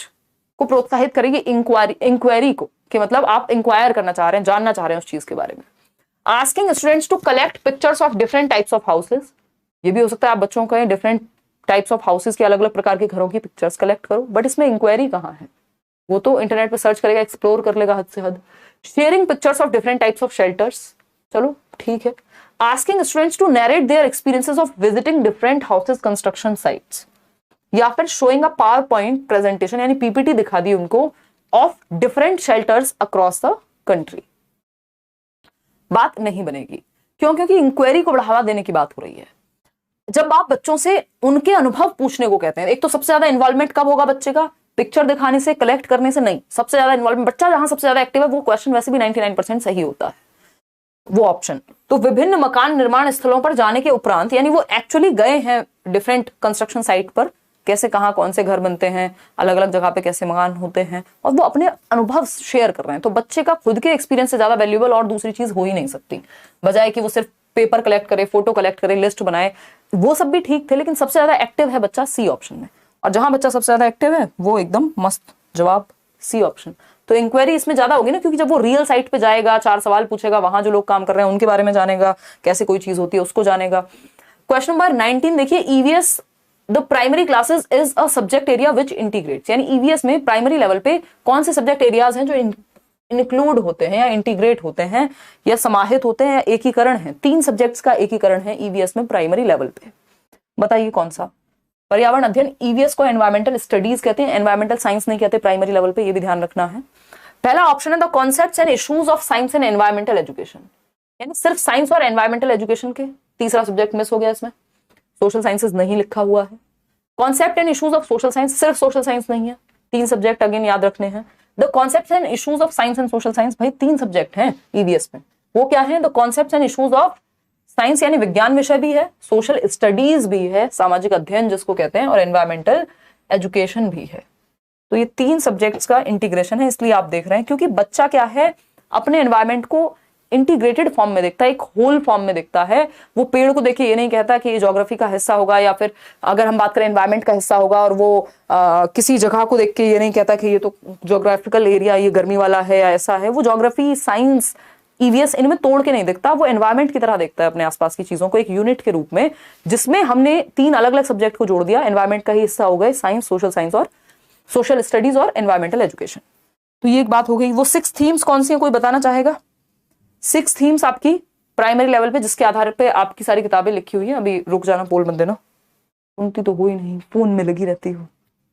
S1: को प्रोत्साहित करेगी? इंक्वायरी को, कि मतलब आप इंक्वायर करना चाह रहे हैं, जानना चाह रहे हैं उस चीज के बारे में। Asking students to collect pictures of different types of houses, ये भी हो सकता है आप बच्चों को डिफरेंट टाइप्स ऑफ हाउसेस के अलग अलग प्रकार के घरों की पिक्चर्स कलेक्ट करो, बट इसमें इंक्वायरी कहाँ है? वो तो इंटरनेट पे सर्च करेगा, एक्सप्लोर कर लेगा हद से हद। Sharing pictures of different types of shelters, चलो ठीक है। Asking students to narrate their experiences of visiting different houses construction sites, या फिर showing a PowerPoint presentation यानी पीपीटी दिखा दी उनको of different shelters across the country. बात नहीं बनेगी, क्यों? क्योंकि इंक्वायरी को बढ़ावा देने की बात हो रही है। जब आप बच्चों से उनके अनुभव पूछने को कहते हैं, एक तो सबसे ज्यादा इन्वॉल्वमेंट कब होगा बच्चे का? पिक्चर दिखाने से, कलेक्ट करने से नहीं। सबसे ज्यादा इन्वॉल्वमेंट बच्चा जहां सबसे ज्यादा एक्टिव है, वो क्वेश्चन वैसे भी 99% सही होता है, वो ऑप्शन। तो विभिन्न मकान निर्माण स्थलों पर जाने के उपरांत, यानी वो एक्चुअली गए हैं डिफरेंट कंस्ट्रक्शन साइट पर, कैसे कहाँ कौन से घर बनते हैं, अलग अलग जगह पे कैसे मकान होते हैं, और वो अपने अनुभव शेयर कर रहे हैं। तो बच्चे का खुद के एक्सपीरियंस से ज्यादा वैल्यूएबल और दूसरी चीज हो ही नहीं सकती, बजाय कि वो सिर्फ पेपर कलेक्ट करे, फोटो कलेक्ट करे, लिस्ट बनाए। वो सब भी ठीक थे, लेकिन सबसे ज्यादा एक्टिव है बच्चा सी ऑप्शन में। और जहां बच्चा सबसे ज्यादा एक्टिव है वो एकदम मस्त जवाब सी ऑप्शन। तो इंक्वायरी इसमें ज्यादा होगी ना, क्योंकि जब वो रियल साइट पे जाएगा, 4 सवाल पूछेगा, वहां जो लोग काम कर रहे हैं उनके बारे में जानेगा, कैसे कोई चीज होती है उसको जानेगा। क्वेश्चन नंबर 19 देखिए, EVS the primary classes is a subject area which integrates, यानी ईवीएस में प्राइमरी लेवल पे कौन से सब्जेक्ट एरियाज हैं जो इंक्लूड होते हैं या इंटीग्रेट होते हैं या समाहित होते हैं या एकीकरण है? 3 सब्जेक्ट्स का एकीकरण है ईवीएस में प्राइमरी लेवल पे, बताइए कौन सा? पर्यावरण अध्ययन, ईवीएस को एनवायरमेंटल स्टडीज कहते हैं, एनवायरमेंटल साइंस नहीं कहते प्राइमरी लेवल पे, ये भी ध्यान रखना है। पहला ऑप्शन है the concepts and issues of science and environmental education, यानी सिर्फ साइंस और एनवायरमेंटल एजुकेशन के। तीसरा सब्जेक्ट मिस हो गया इसमें, सोशल साइंसेज नहीं लिखा हुआ है। Concept and issues of social science, सिर्फ सोशल साइंस नहीं है, 3 सब्जेक्ट अगेन याद रखने हैं। The concepts and issues of science and social science, भाई 3 सब्जेक्ट हैं ईवीएस में, वो क्या है? The concepts and issues of science यानी विज्ञान विषय भी है, सोशल स्टडीज भी है, सामाजिक अध्ययन जिसको कहते हैं, और एनवायरमेंटल एजुकेशन भी है। तो ये 3 सब्जेक्ट्स का इंटीग्रेशन है, इसलिए आप देख रहे हैं, क्योंकि बच्चा क्या है, अपने एनवायरमेंट को इंटीग्रेटेड फॉर्म में देखता है, एक होल फॉर्म में देखता है। वो पेड़ को देखिए ये नहीं कहता कि ये ज्योग्राफी का हिस्सा होगा, या फिर अगर हम बात करें एनवायरमेंट का हिस्सा होगा, और वो किसी जगह को देख के ये नहीं कहता कि ये तो ज्योग्राफिकल एरिया, ये गर्मी वाला है या ऐसा है। वो ज्योग्राफी, साइंस, ईवीएस इनमें तोड़ के नहीं देखता, वो एनवायरमेंट की तरह देखता है अपने आसपास की चीजों को एक यूनिट के रूप में, जिसमें हमने 3 अलग अलग सब्जेक्ट को जोड़ दिया। एनवायरमेंट का ही हिस्सा हो गए साइंस, सोशल साइंस और सोशल स्टडीज और एनवायरमेंटल एजुकेशन। तो ये एक बात हो गई। वो 6 थीम्स कौन सी हैं, कोई बताना चाहेगा? 6 थीम्स आपकी प्राइमरी लेवल पे, जिसके आधार पे आपकी सारी किताबें लिखी हुई हैं। अभी रुक जाना, पोल मत देना, सुनती तो हो ही नहीं, फोन में लगी रहती हो।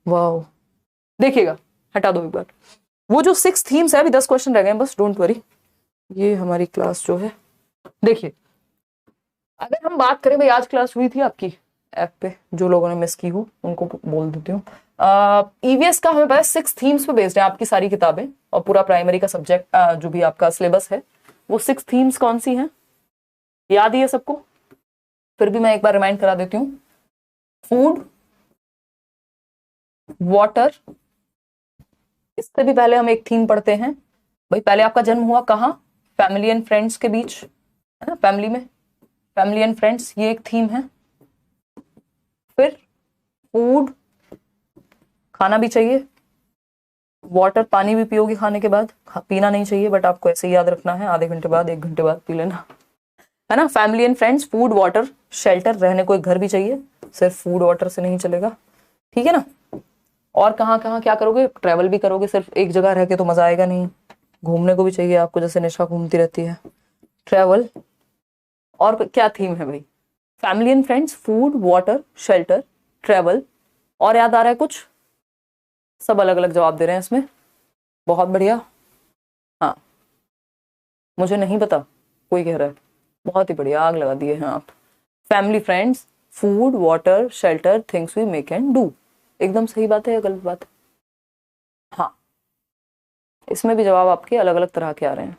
S1: वाह, देखिएगा, हटा दो एक बार। वो जो 6 थीम्स है, अभी 10 क्वेश्चन रह गए बस, डोंट वरी। ये हमारी क्लास जो है, देखिए अगर हम बात करें, भाई आज क्लास हुई थी आपकी ऐप पे, जो लोगों ने मिस की हो उनको बोल देती हूँ। ईवीएस का हमें पता है 6 थीम्स पे बेस्ड है आपकी सारी किताबें, और पूरा प्राइमरी का सब्जेक्ट जो भी आपका सिलेबस है, वो 6 थीम्स कौन सी हैं? याद ही है सबको? फिर भी मैं एक बार रिमाइंड करा देती हूँ। फूड, वाटर, इससे भी पहले हम एक थीम पढ़ते हैं। भाई पहले आपका जन्म हुआ कहाँ? फैमिली एंड फ्रेंड्स के बीच, है ना, फैमिली में, फैमिली एंड फ्रेंड्स, ये एक थीम है। फिर फूड, खाना भी चाहिए, वाटर, पानी भी पियोगे खाने के बाद, पीना नहीं चाहिए बट आपको ऐसे ही याद रखना है, आधे घंटे बाद, 1 घंटे बाद पी लेना, है ना। Family and friends, food, water, shelter, रहने को एक घर भी चाहिए, सिर्फ फूड वाटर से नहीं चलेगा, ठीक है ना। और कहाँ कहाँ क्या करोगे? ट्रैवल भी करोगे, सिर्फ एक जगह रह के तो मजा आएगा नहीं, घूमने को भी चाहिए आपको, जैसे निशा घूमती रहती है। ट्रैवल, और क्या थीम है भाई? Family and friends, food, water, shelter, travel, और याद आ रहा है कुछ? सब अलग अलग जवाब दे रहे हैं इसमें, बहुत बढ़िया। हाँ, मुझे नहीं पता, कोई कह रहा है, बहुत ही बढ़िया, आग लगा दिए हैं आप। Family, friends, food, water, shelter, things we make and do. एकदम सही बात है या गलत बात है? हाँ, इसमें भी जवाब आपके अलग अलग तरह के आ रहे हैं।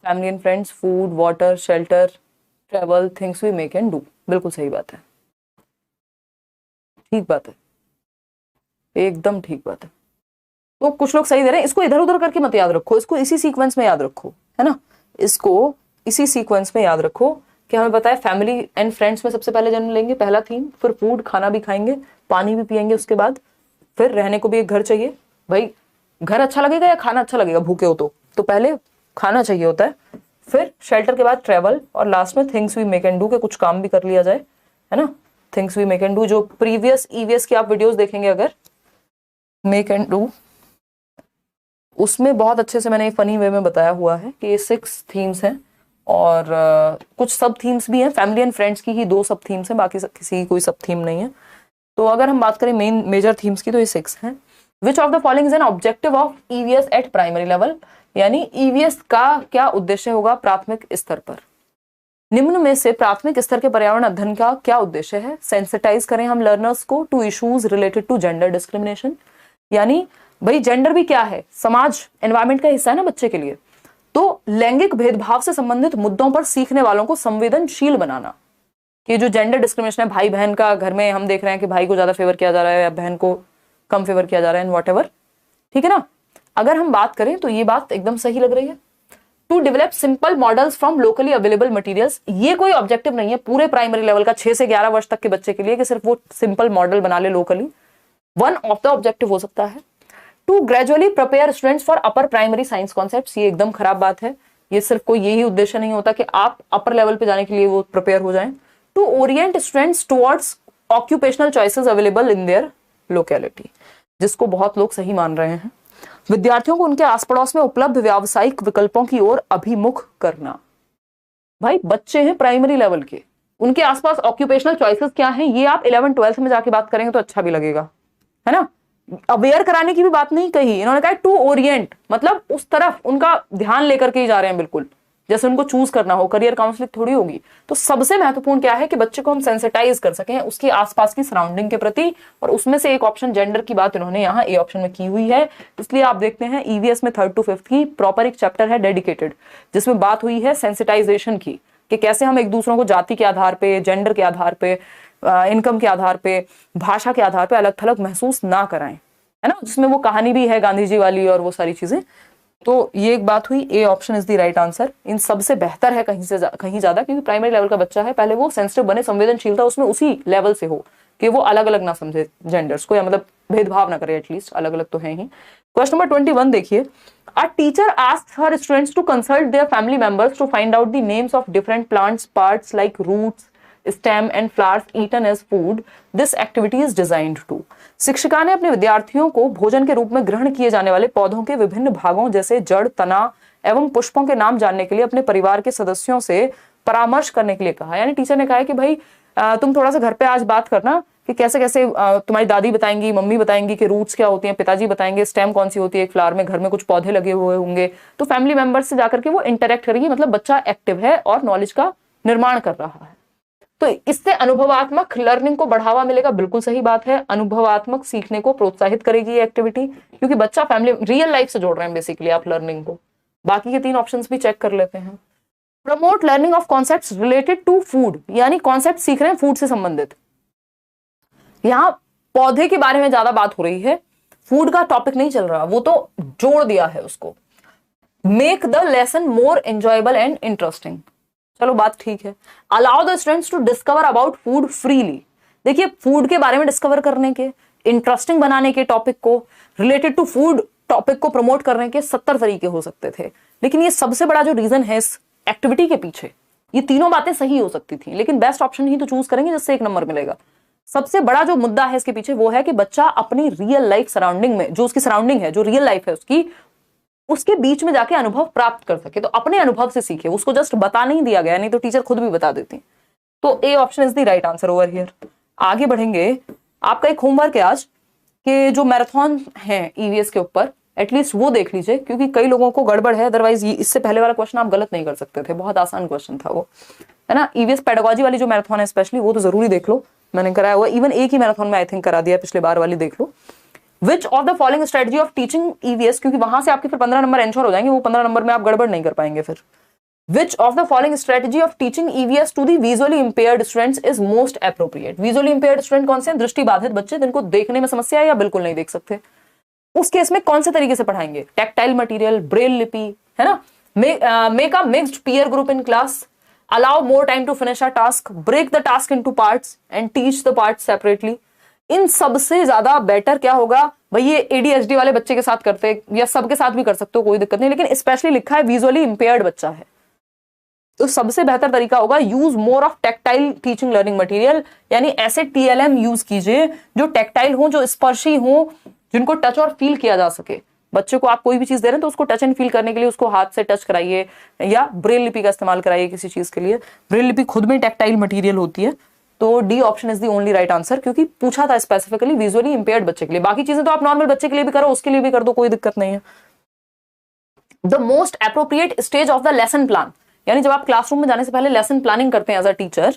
S1: Family and friends, food, water, shelter, travel, things we make and do, बिल्कुल सही बात है, ठीक बात है, एकदम ठीक बात है। तो कुछ लोग सही दे रहे हैं, इसको इधर उधर करके मत याद रखो, इसको इसी सीक्वेंस में याद रखो, है ना, इसको इसी सीक्वेंस में याद रखो कि हमें पता है फैमिली एंड फ्रेंड्स में सबसे पहले जन्म लेंगे, पहला थीम, फिर फूड, खाना भी खाएंगे, पानी भी पियेंगे उसके बाद, फिर रहने को भी एक घर चाहिए। भाई घर अच्छा लगेगा या खाना अच्छा लगेगा, भूखे हो तो पहले खाना चाहिए होता है, फिर शेल्टर के बाद ट्रेवल, और लास्ट में things we make and do के कुछ काम भी कर लिया जाए, है ना। Things we make and do, जो प्रीवियस ईवीएस की आप वीडियोस देखेंगे अगर, मेक एंड डू, उसमें बहुत अच्छे से मैंने फनी वे में बताया हुआ है कि ये 6 थीम्स हैं, और कुछ सब थीम्स भी हैं। फैमिली एंड फ्रेंड्स की ही 2 सब थीम्स हैं, बाकी किसी की कोई सब थीम नहीं है। तो अगर हम बात करें मेजर थीम्स की तो ये 6 हैं। विच of the following is an objective of EVS eight primary level, यानी ईवीएस का क्या उद्देश्य होगा प्राथमिक स्तर पर? निम्न में से प्राथमिक स्तर के पर्यावरण अध्ययन का क्या उद्देश्य है? सेंसिटाइज करें हम लर्नर्स को to issues related to gender discrimination, यानी भाई जेंडर भी क्या है, समाज, एनवायरमेंट का हिस्सा है ना बच्चे के लिए, तो लैंगिक भेदभाव से संबंधित मुद्दों पर सीखने वालों को संवेदनशील बनाना। कि जो जेंडर डिस्क्रिमिनेशन है, भाई बहन का घर में हम देख रहे हैं कि भाई को ज्यादा फेवर किया जा रहा है या बहन को कम फेवर किया जा रहा है, व्हाटएवर, ठीक है ना। अगर हम बात करें तो ये बात एकदम सही लग रही है। To develop simple models from locally available materials, ये कोई ऑब्जेक्टिव नहीं है पूरे प्राइमरी लेवल का 6 से 11 वर्ष तक के बच्चे के लिए कि सिर्फ वो सिंपल मॉडल बना ले locally, one of the objective हो सकता है। To gradually prepare students for upper primary science concepts, ये एकदम खराब बात है, ये सिर्फ कोई यही उद्देश्य नहीं होता कि आप अपर लेवल पे जाने के लिए वो प्रिपेयर हो जाएं। To orient students towards occupational choices available in their locality, जिसको बहुत लोग सही मान रहे हैं। विद्यार्थियों को उनके आस पड़ोस में उपलब्ध व्यावसायिक विकल्पों की ओर अभिमुख करना। भाई बच्चे हैं प्राइमरी लेवल के, उनके आसपास ऑक्यूपेशनल चॉइसेस क्या हैं, ये आप 11th-12th में जाके बात करेंगे तो अच्छा भी लगेगा, है ना। अवेयर कराने की भी बात नहीं कही, इन्होंने कहा टू ओरिएंट, मतलब उस तरफ उनका ध्यान लेकर के ही जा रहे हैं, बिल्कुल जैसे उनको चूज करना हो, करियर काउंसलिंग थोड़ी होगी। तो सबसे महत्वपूर्ण क्या है कि बच्चे को हम सेंसिटाइज कर सकें उसके आसपास की सराउंडिंग के प्रति, और उसमें से एक ऑप्शन जेंडर की बात इन्होंने यहाँ ए ऑप्शन में की हुई है। इसलिए आप देखते हैं ईवीएस में 3rd to 5th की प्रॉपर एक चैप्टर है डेडिकेटेड, जिसमें बात हुई है सेंसिटाइजेशन की, कि कैसे हम एक दूसरों को जाति के आधार पे, जेंडर के आधार पे, इनकम के आधार पे, भाषा के आधार पे अलग थलग महसूस ना कराएं, है ना। जिसमें वो कहानी भी है गांधी जी वाली और वो सारी चीजें। तो ये एक बात हुई, A option is the right answer. इन सबसे बेहतर है कहीं ज्यादा, क्योंकि प्राइमरी लेवल का बच्चा है, पहले वो सेंसिटिव बने, संवेदनशीलता उसमें उसी लेवल से हो कि वो अलग अलग ना समझे जेंडर्स को, या मतलब भेदभाव ना करे, एटलीस्ट अलग अलग तो है ही। क्वेश्चन नंबर 21 देखिए, a teacher asks her students to consult their family members to find out the names of different plants parts like roots, stem and flowers eaten as food, this activity is designed to. शिक्षिका ने अपने विद्यार्थियों को भोजन के रूप में ग्रहण किए जाने वाले पौधों के विभिन्न भागों जैसे जड़, तना एवं पुष्पों के नाम जानने के लिए अपने परिवार के सदस्यों से परामर्श करने के लिए कहा। यानी टीचर ने कहा है कि भाई तुम थोड़ा सा घर पे आज बात करना कि कैसे कैसे तुम्हारी दादी बताएंगी, मम्मी बताएंगी कि रूट्स क्या होती हैं, पिताजी बताएंगे स्टेम कौन सी होती है, एक फ्लावर में घर में कुछ पौधे लगे हुए होंगे, तो फैमिली मेंबर्स से जाकर के वो इंटरेक्ट करेगी, मतलब बच्चा एक्टिव है और नॉलेज का निर्माण कर रहा है। तो इससे अनुभवात्मक लर्निंग को बढ़ावा मिलेगा, बिल्कुल सही बात है। अनुभवात्मक सीखने को प्रोत्साहित करेगी ये एक्टिविटी, क्योंकि बच्चा फैमिली रियल लाइफ से जोड़ रहे हैं बेसिकली आप लर्निंग को। बाकी के 3 ऑप्शंस भी चेक कर लेते हैं। Promote learning of concepts related to food, यानी कॉन्सेप्ट सीख रहे हैं फूड से संबंधित। यहाँ पौधे के बारे में ज्यादा बात हो रही है, फूड का टॉपिक नहीं चल रहा, वो तो जोड़ दिया है उसको। Make the lesson more enjoyable and interesting, चलो बात ठीक है। Allow the students to discover about food freely, देखिए फूड के बारे में डिस्कवर करने के, इंटरेस्टिंग बनाने के टॉपिक को, रिलेटेड टू फूड टॉपिक को प्रमोट करने के 70 तरीके हो सकते थे, लेकिन ये सबसे बड़ा जो रीजन है इस एक्टिविटी के पीछे, ये तीनों बातें सही हो सकती थी, लेकिन बेस्ट ऑप्शन ही तो चूज करेंगे जिससे 1 नंबर मिलेगा। सबसे बड़ा जो मुद्दा है इसके पीछे वो है कि बच्चा अपनी रियल लाइफ सराउंडिंग में, जो उसकी सराउंडिंग है, जो रियल लाइफ है उसकी, उसके बीच में जाके अनुभव प्राप्त कर सके, तो अपने अनुभव से सीखे, उसको जस्ट बता नहीं दिया गया, नहीं तो टीचर खुद भी बता देती। तो ए option is the right answer over here. आगे बढ़ेंगे, आपका एक होमवर्क है आज कि जो मैराथन है ईवीएस के ऊपर, एटलीस्ट वो देख लीजिए, क्योंकि कई लोगों को गड़बड़ है, अदरवाइज इससे पहले वाला क्वेश्चन आप गलत नहीं कर सकते थे, बहुत आसान क्वेश्चन था वो, है ना। ईवीएस पेडागोजी वाली जो मैराथन है स्पेशली, वो तो जरूरी देख लो, मैंने कराया हुआ, इवन एक ही मैराथन में आई थिंक करा दिया, पिछले बार वाली देख लो। Which of the following strategy of teaching EVS, क्योंकि वहां से आपके फिर 15 नंबर एंश्योर हो जाएंगे, वो 15 नंबर में आप गड़बड़ नहीं कर पाएंगे फिर। Which of the following strategy of teaching EVS to the visually impaired students is most appropriate? Visually impaired student कौन से हैं? दृष्टि बाधित बच्चे जिनको देखने में समस्या है या बिल्कुल नहीं देख सकते। उस केस में कौन से तरीके से पढ़ाएंगे? टैक्टाइल मटेरियल, ब्रेल लिपि, है ना, make a mixed peer group in class, allow more time to finish a task, break the task into parts and teach the parts separately। इन सबसे ज्यादा बेटर क्या होगा भाई? ये एडीएचडी वाले बच्चे के साथ करते, या सबके साथ भी कर सकते हो, कोई दिक्कत नहीं, लेकिन स्पेशली लिखा है विजुअली इंपेयर्ड बच्चा है, तो सबसे बेहतर तरीका होगा use more of tactile teaching learning material, यानी ऐसे टीएलएम यूज कीजिए जो टेक्टाइल हो, जो स्पर्शी हो, जिनको टच और फील किया जा सके। बच्चे को आप कोई भी चीज दे रहे हैं तो उसको टच एंड फील करने के लिए उसको हाथ से टच कराइए, या ब्रेल लिपि का इस्तेमाल कराइए किसी चीज के लिए। ब्रेल लिपि खुद में टेक्टाइल मटेरियल होती है, तो D option is the only right answer, क्योंकि पूछा था स्पेसिफिकली विजुअली इंपेयर्ड बच्चे के लिए। बाकी चीजें तो आप नॉर्मल बच्चे के लिए भी करो, उसके लिए भी कर दो, कोई दिक्कत नहीं है। The most appropriate stage of the lesson plan, यानी जब आप क्लासरूम में जाने से पहले लेसन प्लानिंग करते हैं एज अ टीचर,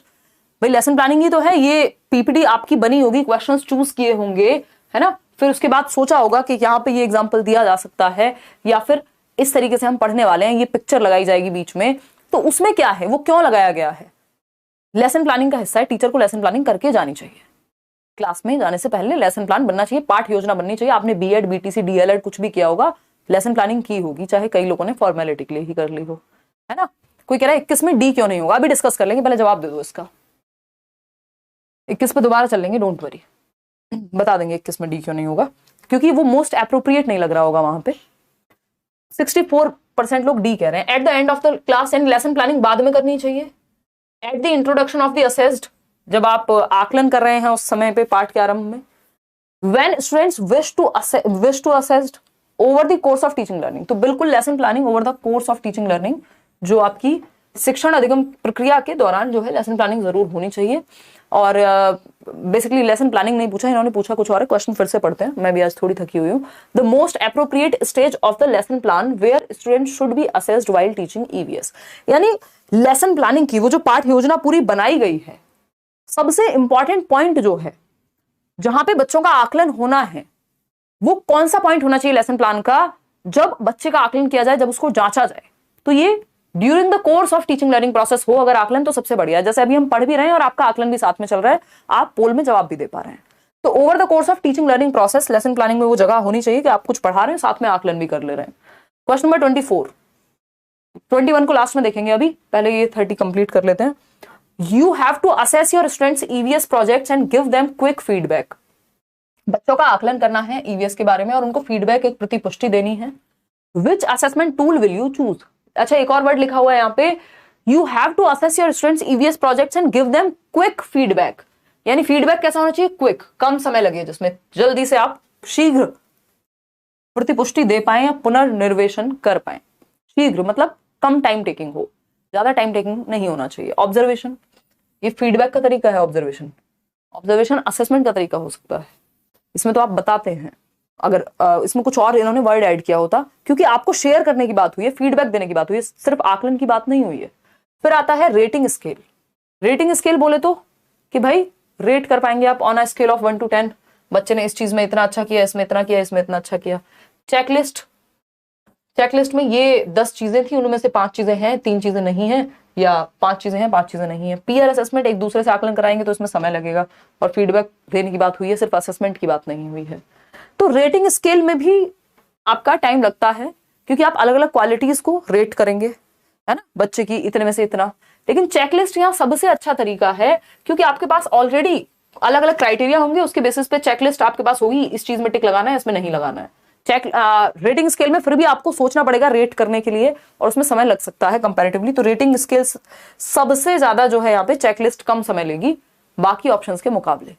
S1: भाई लेसन प्लानिंग ही तो है, ये पीपीटी आपकी बनी होगी, क्वेश्चंस चूज किए होंगे, है ना, फिर उसके बाद सोचा होगा कि यहाँ पे ये एग्जांपल दिया जा सकता है, या फिर इस तरीके से हम पढ़ने वाले हैं, ये पिक्चर लगाई जाएगी बीच में, तो उसमें क्या है, वो क्यों लगाया गया है, लेसन प्लानिंग का हिस्सा है। टीचर को लेसन प्लानिंग करके जानी चाहिए, क्लास में जाने से पहले लेसन प्लान बनना चाहिए, पाठ योजना बननी चाहिए। आपने बीएड, बीटीसी, डीएलएड कुछ भी किया होगा, लेसन प्लानिंग की होगी, चाहे कई लोगों ने फॉर्मेलिटी के लिए ही कर ली हो, है ना। कोई कह रहा है 21 में डी क्यों नहीं होगा, अभी डिस्कस कर लेंगे, पहले जवाब दे दो इसका। 21 पे दोबारा चल लेंगे, डोंट वरी, बता देंगे 21 में डी क्यों नहीं होगा, क्योंकि वो मोस्ट एप्रोप्रिएट नहीं लग रहा होगा वहां पे। 64% लोग डी कह रहे हैं। At the end of the class, यानी लेसन प्लानिंग बाद में करनी चाहिए। At the introduction of the assessed, जब आप आकलन कर रहे हैं उस समय पे, पाठ के आरंभ में। When students wish to assessed over the course of teaching learning, तो बिल्कुल lesson planning over the course of teaching learning, जो आपकी शिक्षण अधिगम प्रक्रिया के दौरान जो है लेसन प्लानिंग जरूर होनी चाहिए। और बेसिकली लेसन प्लानिंग नहीं पूछा, इन्होंने पूछा कुछ और है, क्वेश्चन फिर से पढ़ते हैं, मैं भी आज थोड़ी थकी हुई हूँ। The most appropriate stage of the lesson plan where student should be assessed while teaching EVS, यानी लेसन प्लानिंग की वो जो पाठ योजना पूरी बनाई गई है, सबसे इंपॉर्टेंट पॉइंट जो है जहां पे बच्चों का आकलन होना है, वो कौन सा पॉइंट होना चाहिए लेसन प्लान का? जब बच्चे का आकलन किया जाए, जब उसको जांचा जाए, तो ये during the course of teaching learning process हो अगर आकलन, तो सबसे बढ़िया। जैसे अभी हम पढ़ भी रहे हैं और आपका आकलन भी साथ में चल रहा है, आप पोल में जवाब भी दे पा रहे हैं। तो over the course of teaching learning process lesson planning में वो जगह होनी चाहिए कि आप कुछ पढ़ा रहे हैं, साथ में आकलन भी कर ले रहे हैं। क्वेश्चन नंबर 24, 21 को लास्ट में देखेंगे, अभी पहले ये 30 कंप्लीट कर लेते हैं। You have to assess your students EVS projects and give them quick feedback. बच्चों का आकलन करना है ईवीएस के बारे में और उनको फीडबैक, एक प्रतिपुष्टि देनी है। Which assessment tool will you choose? अच्छा, एक और वर्ड लिखा हुआ है यहाँ पे, you have to assess your students EVS projects and give them quick feedback, यानी फीडबैक कैसा होना चाहिए? क्विक, कम समय लगे, जिसमें जल्दी से आप शीघ्र प्रतिपुष्टि दे पाए या पुनर्निर्वेशन कर पाए। शीघ्र मतलब कम टाइम टेकिंग हो, ज्यादा टाइम टेकिंग नहीं होना चाहिए। ऑब्जर्वेशन, ये फीडबैक का तरीका है। ऑब्जर्वेशन असेसमेंट का तरीका हो सकता है, इसमें तो आप बताते हैं। अगर इसमें कुछ और इन्होंने वर्ड ऐड किया होता, क्योंकि आपको शेयर करने की बात हुई है, फीडबैक देने की बात हुई है, सिर्फ आकलन की बात नहीं हुई है। फिर आता है रेटिंग स्केल। रेटिंग स्केल बोले तो कि भाई रेट कर पाएंगे आप on a scale of 1 to 10, बच्चे ने इस चीज में इतना अच्छा किया, इसमें इतना किया, इसमें इतना अच्छा किया। चेकलिस्ट में ये 10 चीजें थी, उनमें से 5 चीजें हैं, 3 चीजें नहीं है, या 5 चीजें हैं, 5 चीजें नहीं है। पीयर असेसमेंट, एक दूसरे से आकलन कराएंगे तो इसमें समय लगेगा, और फीडबैक देने की बात हुई है, सिर्फ असेसमेंट की बात नहीं हुई है। तो रेटिंग स्केल में भी आपका टाइम लगता है, क्योंकि आप अलग अलग क्वालिटीज को रेट करेंगे, है ना, बच्चे की इतने में से इतना। लेकिन चेकलिस्ट यहाँ सबसे अच्छा तरीका है, क्योंकि आपके पास ऑलरेडी अलग अलग क्राइटेरिया होंगे, उसके बेसिस पे चेकलिस्ट आपके पास होगी, इस चीज में टिक लगाना है, इसमें नहीं लगाना है। रेटिंग स्केल में फिर भी आपको सोचना पड़ेगा रेट करने के लिए, और उसमें समय लग सकता है कंपैरेटिवली। तो रेटिंग स्केल सबसे ज्यादा जो है यहाँ पे, चेकलिस्ट कम समय लेगी बाकी ऑप्शंस के मुकाबले।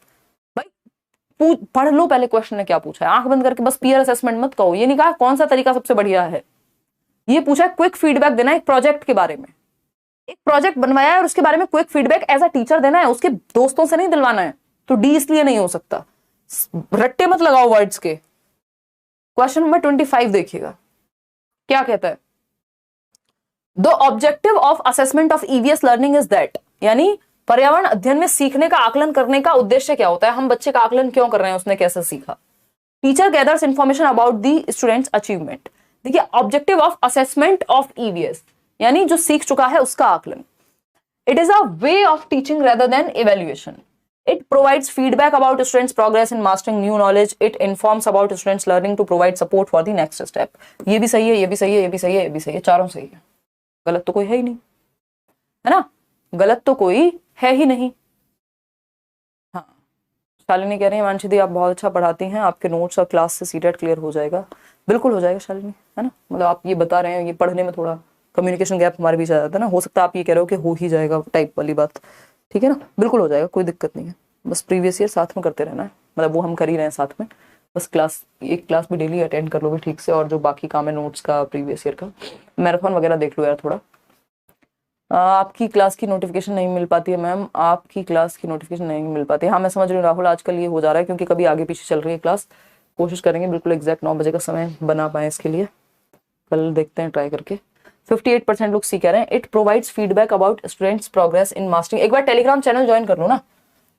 S1: भाई पढ़ लो पहले क्वेश्चन ने क्या पूछा है, आंख बंद करके बस पीयर असेसमेंट मत कहो। ये नहीं कहा कौन सा तरीका सबसे बढ़िया है, ये पूछा क्विक फीडबैक देना एक प्रोजेक्ट के बारे में, एक प्रोजेक्ट बनवाया है और उसके बारे में quick feedback as a teacher देना है, उसके दोस्तों से नहीं दिलवाना है, तो डी इसलिए नहीं हो सकता। रट्टे मत लगाओ वर्ड्स के। क्वेश्चन नंबर 25 देखिएगा क्या कहता है, the objective of assessment of EVS learning is that, यानी पर्यावरण अध्ययन में सीखने का आकलन करने का उद्देश्य क्या होता है, हम बच्चे का आकलन क्यों कर रहे हैं, उसने कैसे सीखा। Teacher gathers information about the students achievement. देखिए objective of assessment of EVS यानी जो सीख चुका है उसका आकलन। It is a way of teaching rather than evaluation. It provides feedback about students progress in mastering new knowledge. It informs about students learning to provide support for the next step. ये भी सही है, ये भी सही है, ये भी सही है, ये भी सही है, चारों सही है। गलत तो कोई है ही नहीं, है ना, गलत तो कोई है ही नहीं। हाँ, शालिनी कह रही है मानसी दी आप बहुत अच्छा पढ़ाती हैं, आपके नोट्स और क्लास से सीटेट क्लियर हो जाएगा। बिल्कुल हो जाएगा शालिनी, है ना, मतलब आप ये बता रहे हैं, ये पढ़ने में थोड़ा कम्युनिकेशन गैप हमारे बीच आ जाता है ना, हो सकता है आप ये कह रहे हो कि हो ही जाएगा टाइप वाली बात, ठीक है ना, बिल्कुल हो जाएगा, कोई दिक्कत नहीं है। बस प्रीवियस ईयर साथ में करते रहना है, मतलब वो हम कर ही रहे हैं साथ में, बस क्लास एक क्लास भी डेली अटेंड कर लोगे ठीक से, और जो बाकी काम है नोट्स का प्रीवियस ईयर का मैराथन वगैरह देख लो यार थोड़ा। आपकी क्लास की नोटिफिकेशन नहीं मिल पाती है मैम, आपकी क्लास की नोटिफिकेशन नहीं मिल पाती है। हाँ मैं समझ रही हूँ राहुल, आजकल ये हो जा रहा है क्योंकि कभी आगे पीछे चल रही है क्लास। कोशिश करेंगे बिल्कुल एग्जैक्ट 9 बजे का समय बना पाए इसके लिए, कल देखते हैं ट्राई करके। 58% लोग सी कह रहे हैं it provides feedback about students progress in mastering. एक बार टेलीग्राम चैनल ज्वाइन कर लो ना,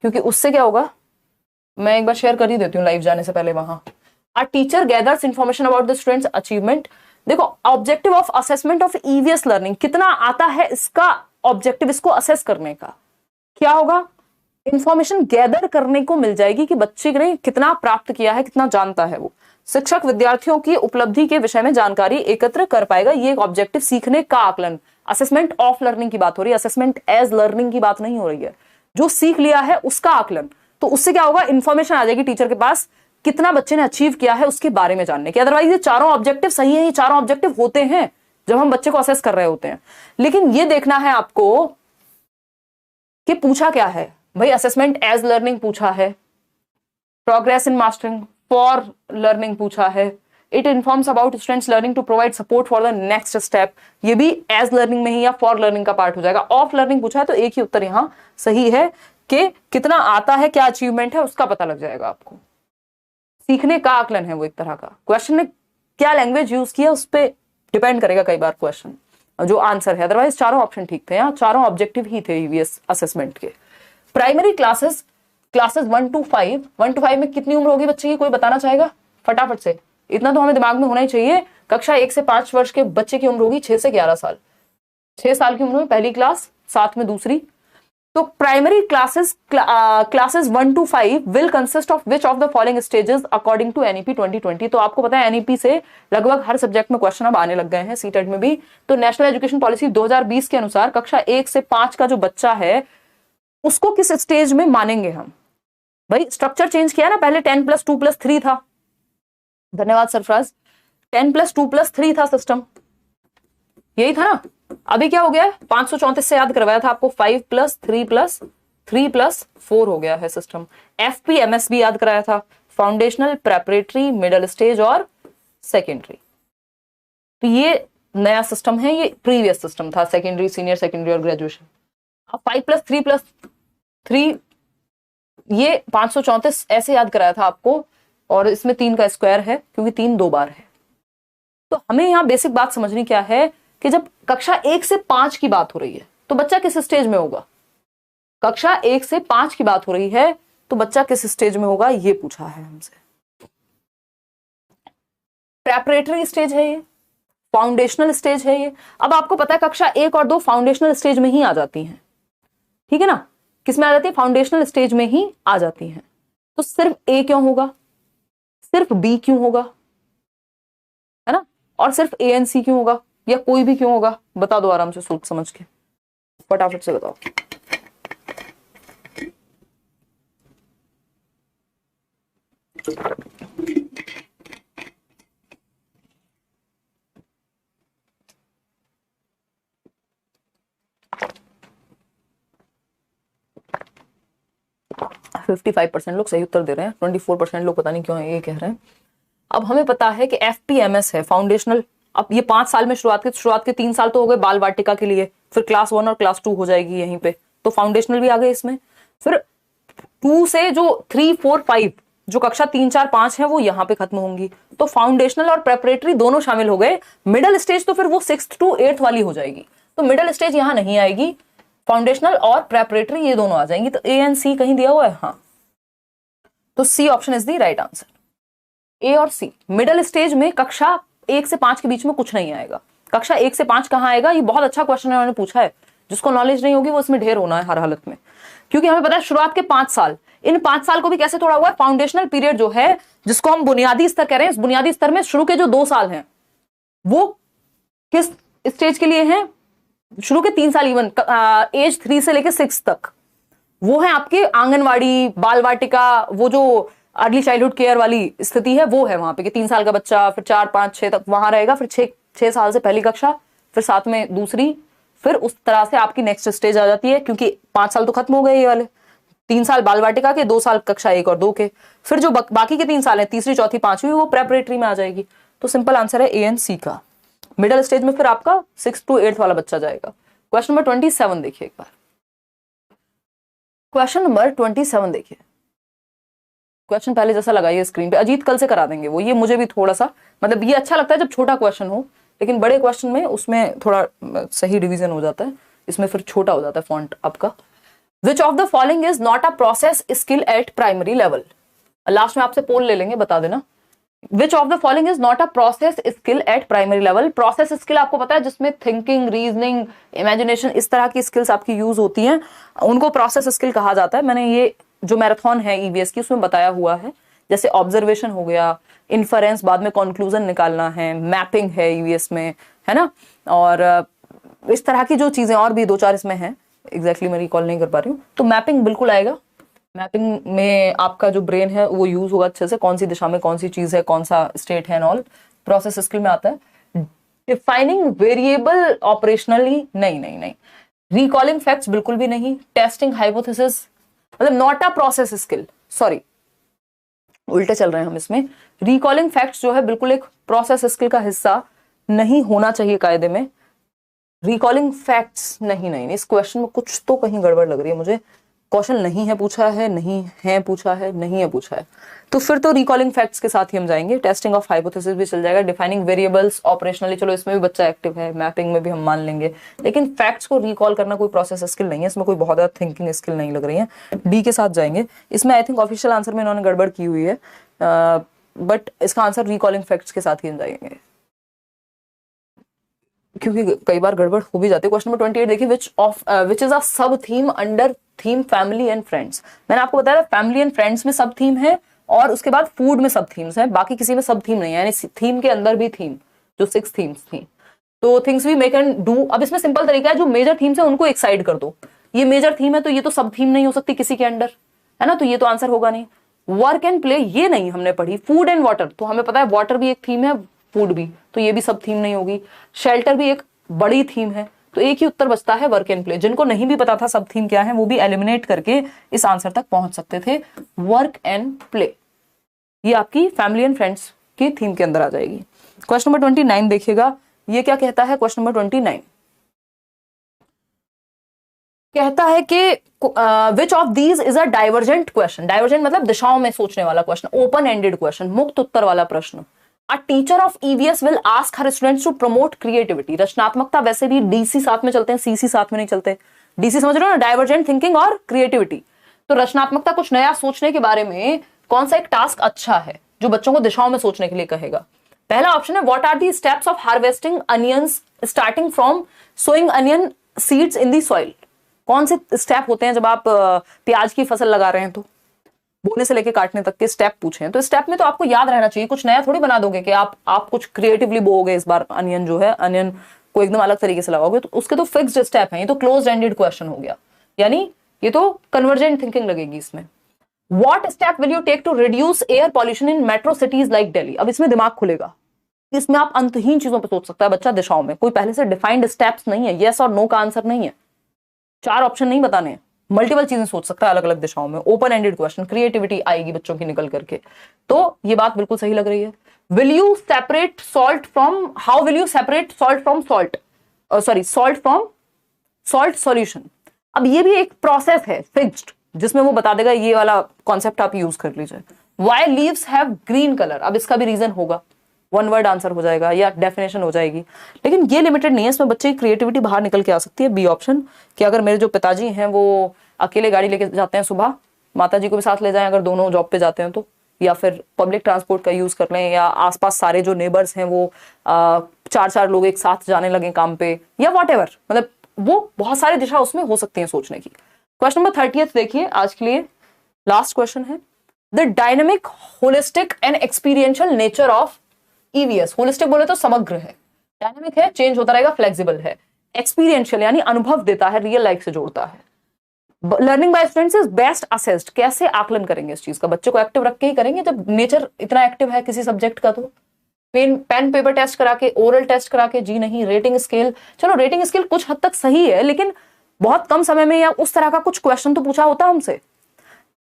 S1: क्योंकि उससे क्या होगा, मैं एक बार शेयर कर ही देती हूँ लाइव जाने से पहले वहां। A teacher gathers information about the students achievement. देखो objective of assessment of EVS learning, कितना आता है इसका ऑब्जेक्टिव, इसको असेस करने का क्या होगा, इंफॉर्मेशन गैदर करने को मिल जाएगी कि बच्चे ने कितना प्राप्त किया है, कितना जानता है वो। शिक्षक विद्यार्थियों की उपलब्धि के विषय में जानकारी एकत्र कर पाएगा, ये एक ऑब्जेक्टिव सीखने का आकलन। असेसमेंट ऑफ लर्निंग की बात हो रही है, असेसमेंट एज लर्निंग की बात नहीं हो रही है। जो सीख लिया है उसका आकलन, तो उससे क्या होगा, इंफॉर्मेशन आ जाएगी टीचर के पास कितना बच्चे ने अचीव किया है उसके बारे में जानने की। अदरवाइज ये चारों ऑब्जेक्टिव सही है, ये चारों ऑब्जेक्टिव होते हैं जब हम बच्चे को असेस कर रहे होते हैं, लेकिन ये देखना है आपको कि पूछा क्या है भाई। असेसमेंट एज लर्निंग पूछा है, progress in mastering for learning पूछा है, it informs about students learning to provide support for the next step, ये भी एज लर्निंग में ही या फॉर लर्निंग का पार्ट हो जाएगा। ऑफ लर्निंग पूछा है तो एक ही उत्तर यहां सही है कि कितना आता है, क्या अचीवमेंट है उसका पता लग जाएगा आपको। सीखने का आकलन है वो एक तरह का। क्वेश्चन ने क्या लैंग्वेज यूज किया उस पर डिपेंड करेगा कई बार क्वेश्चन जो आंसर है, अदरवाइज चारों ऑप्शन ठीक थे, यहाँ चारों ऑब्जेक्टिव ही थे ईवीएस असेसमेंट के। प्राइमरी क्लासेस 1 to 5, 1 to 5 में कितनी उम्र होगी बच्चे की, कोई बताना चाहेगा फटाफट से, इतना तो हमें दिमाग में होना ही चाहिए। कक्षा 1 से 5 वर्ष के बच्चे की उम्र होगी 6 से 11 साल, 6 साल की उम्र में पहली क्लास, 7 में दूसरी। तो primary classes 1 to 5 will consist of which of the following stages according to NEP 2020। तो आपको पता है एनईपी से लगभग हर सब्जेक्ट में क्वेश्चन अब आने लग गए हैं, सीटेट में भी। तो नेशनल एजुकेशन पॉलिसी 2020 के अनुसार कक्षा 1 से 5 का जो बच्चा है उसको किस स्टेज में मानेंगे हम। भाई स्ट्रक्चर चेंज किया ना, पहले 10+2+3 था, धन्यवाद सरफराज, 10+2+3 था सिस्टम, यही था ना। अभी क्या हो गया है, 534 से याद करवाया था आपको, 5+3+3+4 हो गया है सिस्टम। FPMS भी याद कराया था, फाउंडेशनल, प्रेपरेटरी, मिडिल स्टेज और सेकेंडरी। तो ये नया सिस्टम है, ये प्रीवियस सिस्टम था, सेकेंडरी, सीनियर सेकेंडरी और ग्रेजुएशन। अब 5+3+3 ये 534 ऐसे याद कराया था आपको, और इसमें 3 का स्क्वायर है क्योंकि 3 2 बार है। तो हमें यहां बेसिक बात समझनी क्या है कि जब कक्षा 1 से 5 की बात हो रही है तो बच्चा किस स्टेज में होगा। कक्षा 1 से 5 की बात हो रही है तो बच्चा किस स्टेज में होगा, ये पूछा है हमसे। प्रेपरेटरी स्टेज है ये, फाउंडेशनल स्टेज है ये। अब आपको पता है कक्षा 1 और 2 फाउंडेशनल स्टेज में ही आ जाती हैं, ठीक है ना, किस में आ जाती है, फाउंडेशनल स्टेज में ही आ जाती हैं। तो सिर्फ ए क्यों होगा, सिर्फ बी क्यों होगा, है ना, और सिर्फ ए एंड सी क्यों होगा, या कोई भी क्यों होगा, बता दो आराम से सोच समझ के, फटाफट से बताओ। तो 55% लोग सही उत्तर दे रहे हैं, 24% लोग पता नहीं क्यों ये कह रहे हैं। अब हमें पता है कि FPMS है, फाउंडेशनल अब ये 5 साल में शुरुआत के 3 साल तो हो गए बाल वाटिका के लिए, फिर क्लास 1 और क्लास 2 हो जाएगी यहीं पे, तो फाउंडेशनल भी आ गए इसमें। फिर 2 से जो 3, 4, 5 जो कक्षा 3, 4, 5 है वो यहाँ पे खत्म होंगी, तो फाउंडेशनल और प्रेपरेटरी दोनों शामिल हो गए। मिडिल स्टेज तो फिर वो 6th to 8th वाली हो जाएगी, तो मिडिल स्टेज यहाँ नहीं आएगी, फाउंडेशनल और प्रेपरेटरी ये दोनों आ जाएंगी। तो ए एंड सी कहीं दिया हुआ है, हाँ, तो C option is the right answer, A और सी। मिडिल स्टेज में कक्षा 1 से 5 के बीच में कुछ नहीं आएगा। कक्षा 1 से 5 कहाँ आएगा, ये बहुत अच्छा क्वेश्चन उन्होंने पूछा है, जिसको नॉलेज नहीं होगी वो इसमें ढेर होना है हर हालत में, क्योंकि हमें पता है शुरुआत के 5 साल, इन 5 साल को भी कैसे तोड़ा हुआ है, फाउंडेशनल पीरियड जो है जिसको हम बुनियादी स्तर कह रहे हैं, इस बुनियादी स्तर में शुरू के जो 2 साल हैं वो किस स्टेज के लिए हैं, शुरू के 3 साल इवन एज 3 से लेके 6 तक, वो है आपके आंगनवाड़ी, बाल वाटिका, वो जो अर्ली चाइल्डहुड केयर वाली स्थिति है वो है वहां पे कि 3 साल का बच्चा, फिर 4, 5, 6 तक वहां रहेगा, फिर 6 साल से पहली कक्षा, फिर 7 में दूसरी, फिर उस तरह से आपकी नेक्स्ट स्टेज आ जाती है, क्योंकि 5 साल तो खत्म हो गए ये वाले, 3 साल बाल वाटिका के, 2 साल कक्षा 1 और 2 के, फिर जो बाकी के 3 साल हैं, तीसरी, चौथी, पांचवी, वो प्रेपरेटरी में आ जाएगी। तो सिंपल आंसर है ए एंड सी का। मिडिल स्टेज में फिर आपका 6th to 8th वाला बच्चा जाएगा। क्वेश्चन नंबर 27 देखिए एक बार, क्वेश्चन नंबर 27 देखिए। क्वेश्चन पहले जैसा लगाइए स्क्रीन पे, अजीत कल से करा देंगे वो, ये मुझे भी थोड़ा सा मतलब ये अच्छा लगता है जब छोटा क्वेश्चन हो, लेकिन बड़े क्वेश्चन में उसमें थोड़ा सही रिवीजन हो जाता है, इसमें फिर छोटा हो जाता है फॉन्ट आपका। विच of the following is not a process skill eight primary level, last में आपसे पोल ले लेंगे, बता देना। विच of the following is not a process skill eight primary level, process skill आपको पता है जिसमें थिंकिंग, रीजनिंग, इमेजिनेशन, इस तरह की स्किल्स आपकी यूज होती हैं, उनको प्रोसेस स्किल कहा जाता है। मैंने ये जो मैराथन है ईवीएस की उसमें बताया हुआ है, जैसे ऑब्जर्वेशन हो गया, इन्फरेंस, बाद में कंक्लूजन निकालना है, मैपिंग है ईवीएस में, है ना, और इस तरह की जो चीजें और भी 2-4 इसमें हैं, एग्जैक्टली मैं रिकॉल नहीं कर पा रही हूँ। तो मैपिंग बिल्कुल आएगा, मैपिंग में आपका जो ब्रेन है वो यूज होगा अच्छे से, कौन सी दिशा में कौन सी चीज है, कौन सा स्टेट है, ऑल प्रोसेस स्किल में आता है। डिफाइनिंग वेरिएबल ऑपरेशनली नहीं। रिकॉलिंग फैक्ट्स बिल्कुल भी नहीं। टेस्टिंग हाइपोथेसिस मतलब not a process skill, sorry उल्टे चल रहे हैं हम इसमें। रिकॉलिंग फैक्ट्स जो है बिल्कुल एक प्रोसेस स्किल का हिस्सा नहीं होना चाहिए कायदे में। रिकॉलिंग फैक्ट्स नहीं, इस क्वेश्चन में कुछ तो कहीं गड़बड़ लग रही है मुझे, क्वेश्चन नहीं है पूछा है, नहीं है पूछा है, नहीं है पूछा है, तो फिर तो रिकॉलिंग फैक्ट्स के साथ ही हम जाएंगे। टेस्टिंग ऑफ हाइपोथेसिस भी चल जाएगा, डिफाइनिंग वेरिएबल्स ऑपरेशनली, चलो इसमें भी बच्चा एक्टिव है, मैपिंग में भी हम मान लेंगे, लेकिन फैक्ट्स को रिकॉल करना कोई प्रोसेस स्किल नहीं है, इसमें कोई बहुत ज्यादा थिंकिंग स्किल नहीं लग रही है। डी के साथ जाएंगे, इसमें आई थिंक ऑफिशियल आंसर में इन्होंने गड़बड़ की हुई है, बट इसका आंसर रिकॉलिंग फैक्ट्स के साथ ही हम जाएंगे, क्योंकि कई बार गड़बड़ हो भी जाती है। क्वेश्चन नंबर 28 देखिए, विच इज अ सब theme under theme family and friends. मैंने आपको बताया फैमिली एंड फ्रेंड्स में सब थीम है, और उसके बाद फूड में सब थीम्स है, बाकी किसी में सब थीम नहीं है, यानी थीम के अंदर भी थीम, जो 6 थीम्स थी। तो things we make and do, अब इसमें सिंपल तरीका है, जो मेजर थीम्स है उनको एक साइड कर दो, ये मेजर थीम है तो ये तो सब थीम नहीं हो सकती किसी के अंडर, है ना, तो ये तो आंसर होगा नहीं। वर्क एंड प्ले ये नहीं हमने पढ़ी। फूड एंड वाटर तो हमें पता है वाटर भी एक थीम है, फूड भी, तो ये भी सब थीम नहीं होगी। शेल्टर भी एक बड़ी थीम है, तो एक ही उत्तर बचता है वर्क एंड प्ले। जिनको नहीं भी पता था सब थीम क्या है वो भी एलिमिनेट करके इस आंसर तक पहुंच सकते थे। वर्क एंड प्ले ये आपकी फैमिली एंड फ्रेंड्स की थीम के अंदर आ जाएगी। क्वेश्चन नंबर 29 देखिएगा, ये क्या कहता है। क्वेश्चन नंबर 29 कहता है कि which of these is a divergent question. Divergent मतलब दिशाओं में सोचने वाला क्वेश्चन, ओपन एंडेड क्वेश्चन, मुक्त उत्तर वाला प्रश्न। A teacher of EVS will ask her students to promote creativity। रचनात्मकता वैसे भी डीसी साथ में चलते हैं, सीसी साथ में नहीं चलते। डीसी समझ रहे हो ना, डाइवर्जेंट थिंकिंग और क्रिएटिविटी। तो रचनात्मकता कुछ नया सोचने के बारे में कौन सा एक टास्क अच्छा है जो बच्चों को दिशाओं में सोचने के लिए कहेगा। पहला ऑप्शन है what are the steps of harvesting onions starting from sowing onion seeds in the soil. कौन से स्टेप होते हैं जब आप प्याज की फसल लगा रहे हैं, तो बोने से लेके काटने तक के स्टेप पूछे हैं। तो स्टेप में तो आपको याद रहना चाहिए, कुछ नया थोड़ी बना दोगे कि आप कुछ क्रिएटिवली बोओगे इस बार। अनियन जो है, अनियन को एकदम अलग तरीके से लगाओगे, तो उसके तो फिक्स्ड स्टेप हैं। ये तो क्लोज एंडेड क्वेश्चन हो गया, यानी ये तो कन्वर्जेंट थिंकिंग लगेगी इसमें। What step will you take to reduce air pollution in metro cities like Delhi. अब इसमें दिमाग खुलेगा, इसमें आप अंतहीन चीजों पर सोच सकता है बच्चा दिशाओं में। कोई पहले से डिफाइंड स्टेप्स नहीं है, यस और नो का आंसर नहीं है, 4 ऑप्शन नहीं बताने, मल्टीपल चीजें सोच सकता है अलग अलग दिशाओं में, ओपन एंडेड क्वेश्चन, क्रिएटिविटी आएगी बच्चों की निकल करके। तो ये बात बिल्कुल सही लग रही है। Will you separate salt from, how will you separate salt from salt, sorry salt from salt solution. अब ये भी एक प्रोसेस है फिक्स्ड, जिसमें वो बता देगा, ये वाला कॉन्सेप्ट आप यूज कर लीजिए। Why leaves have green colour, अब इसका भी रीजन होगा, वन वर्ड आंसर हो जाएगा या डेफिनेशन हो जाएगी। लेकिन ये लिमिटेड नहीं है, इसमें बच्चे की क्रिएटिविटी बाहर निकल के आ सकती है। बी ऑप्शन, कि अगर मेरे जो पिताजी हैं वो अकेले गाड़ी लेके जाते हैं सुबह, माता जी को भी साथ ले जाएं अगर दोनों जॉब पे जाते हैं तो, या फिर पब्लिक ट्रांसपोर्ट का यूज कर लें, या आसपास सारे जो नेबर्स हैं वो 4-4 लोग एक साथ जाने लगे काम पे, या वॉटेवर, मतलब वो बहुत सारी दिशा उसमें हो सकती है सोचने की। क्वेश्चन नंबर 30 देखिए, आज के लिए लास्ट क्वेश्चन है। The dynamic, holistic and experiential nature of EVS. Holistic बोले तो समग्र है, डायनेमिक है, चेंज होता रहेगा, फ्लेक्सिबल है, एक्सपीरियंशियल यानी अनुभव देता है, रियल लाइफ से जोड़ता है। Learning by students is best assessed, कैसे आकलन करेंगे इस चीज का, बच्चे को एक्टिव रख के ही करेंगे जब नेचर इतना एक्टिव है किसी सब्जेक्ट का। तो पेन पेपर टेस्ट करा के, ओरल टेस्ट करा के, जी नहीं। रेटिंग स्केल, चलो रेटिंग स्केल कुछ हद तक सही है, लेकिन बहुत कम समय में या उस तरह का कुछ क्वेश्चन तो पूछा होता हमसे।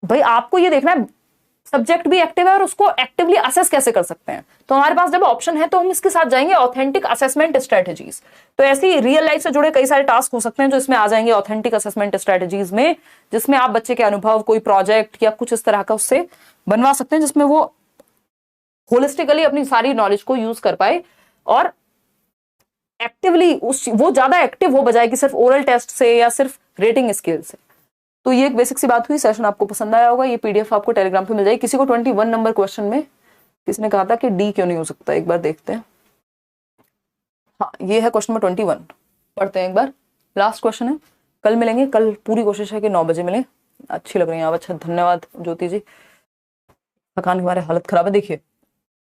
S1: भाई आपको ये देखना है सब्जेक्ट भी एक्टिव है और उसको एक्टिवली असेस कैसे कर सकते हैं। तो हमारे पास जब ऑप्शन है तो हम इसके साथ जाएंगे ऑथेंटिक असेसमेंट स्ट्रेटेजीज। तो ऐसी रियल लाइफ से जुड़े कई सारे टास्क हो सकते हैं जो इसमें आ जाएंगे ऑथेंटिक असेसमेंट स्ट्रेटेजीज में, जिसमें आप बच्चे के अनुभव, कोई प्रोजेक्ट या कुछ इस तरह का उससे बनवा सकते हैं, जिसमें वो होलिस्टिकली अपनी सारी नॉलेज को यूज कर पाए और एक्टिवली वो ज्यादा एक्टिव हो बजाय कि सिर्फ ओरल टेस्ट से या सिर्फ रेटिंग स्केल से। तो ये एक बेसिक सी बात हुई। सेशन आपको पसंद आया होगा। ये पीडीएफ आपको टेलीग्राम पे मिल जाएगी। किसी को 21 नंबर क्वेश्चन में किसी ने कहा था कि डी क्यों नहीं हो सकता, एक बार देखते हैं। हाँ, ये है क्वेश्चन नंबर 21, पढ़ते हैं एक बार। लास्ट क्वेश्चन है, कल मिलेंगे। कल पूरी कोशिश है कि 9 बजे मिले। अच्छी लग रही है आप, अच्छा धन्यवाद ज्योति जी। थकान की हमारे हालत खराब है। देखिए,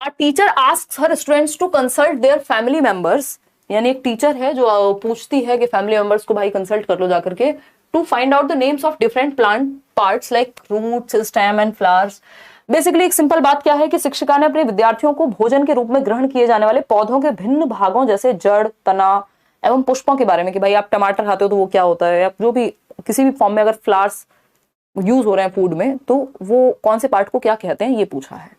S1: a teacher asks her students to consult their family members, यानी एक टीचर है जो पूछती है कि फैमिली मेंबर्स को भाई कंसल्ट कर लो जाकर के, to find out the names of different plant parts like roots, stem and flowers. Basically एक सिंपल बात क्या है कि शिक्षिका ने अपने विद्यार्थियों को भोजन के रूप में ग्रहण किए जाने वाले पौधों के भिन्न भागों जैसे जड़, तना एवं पुष्पों के बारे में, कि भाई आप टमाटर खाते हो तो वो क्या होता है, या जो भी किसी भी फॉर्म में अगर फ्लावर्स यूज हो रहे हैं फूड में तो वो कौन से पार्ट को क्या कहते हैं, ये पूछा है।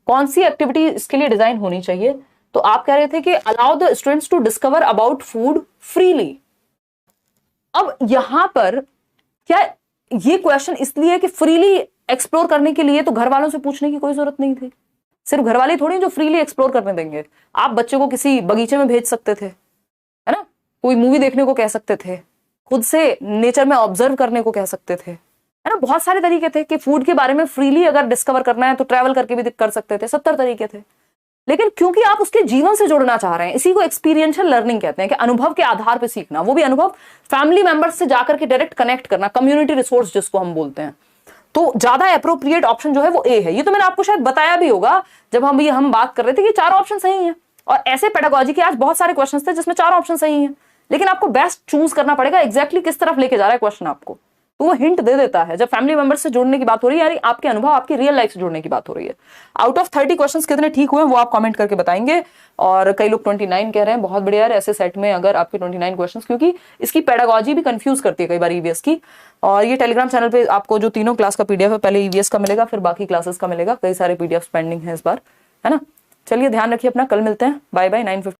S1: कौन सी एक्टिविटी इसके लिए डिजाइन होनी चाहिए, तो आप कह रहे थे कि allow the students to discover about food freely. अब यहां पर क्या ये क्वेश्चन इसलिए कि फ्रीली एक्सप्लोर करने के लिए तो घर वालों से पूछने की कोई जरूरत नहीं थी। सिर्फ घर वाले थोड़ी जो फ्रीली एक्सप्लोर करने देंगे। आप बच्चे को किसी बगीचे में भेज सकते थे, है ना, कोई मूवी देखने को कह सकते थे, खुद से नेचर में ऑब्जर्व करने को कह सकते थे, है ना। बहुत सारे तरीके थे कि फूड के बारे में फ्रीली अगर डिस्कवर करना है तो ट्रैवल करके भी कर सकते थे, 70 तरीके थे। लेकिन क्योंकि आप उसके जीवन से जुड़ना चाह रहे हैं, इसी को एक्सपीरियंशियल लर्निंग कहते हैं, कि अनुभव के आधार पर सीखना, वो भी अनुभव फैमिली मेंबर्स से जाकर के डायरेक्ट कनेक्ट करना, कम्युनिटी रिसोर्स जिसको हम बोलते हैं, तो ज्यादा अप्रोप्रिएट ऑप्शन जो है वो ए है। ये तो मैंने आपको शायद बताया भी होगा जब हम बात कर रहे थे कि 4 ऑप्शन सही हैं। और ऐसे पेडागोजी के आज बहुत सारे क्वेश्चन थे जिसमें 4 ऑप्शन सही हैं, लेकिन आपको बेस्ट चूज करना पड़ेगा एग्जैक्टली किस तरफ लेके जा रहा है क्वेश्चन आपको। तो वो हिंट दे देता है जब फैमिली मेंबर्स से जुड़ने की बात हो रही है, यानी आपके अनुभव, आपकी रियल लाइफ से जुड़ने की बात हो रही है। आउट ऑफ 30 क्वेश्चंस कितने ठीक हुए वो आप कमेंट करके बताएंगे। और कई लोग 29 कह रहे हैं, बहुत बढ़िया है ऐसे सेट में अगर आपके 29 क्वेश्चंस, क्योंकि इसकी पेडागोजी भी कंफ्यूज करती है कई बार ईवीएस की। और ये टेलीग्राम चैनल पे आपको जो तीनों क्लास का पीडीएफ है, पहले ईवीएस का मिलेगा फिर बाकी क्लासेस का मिलेगा। कई सारे पीडीएफ पेंडिंग है इस बार, है ना। चलिए ध्यान रखिए अपना, कल मिलते हैं। Bye bye. 9:50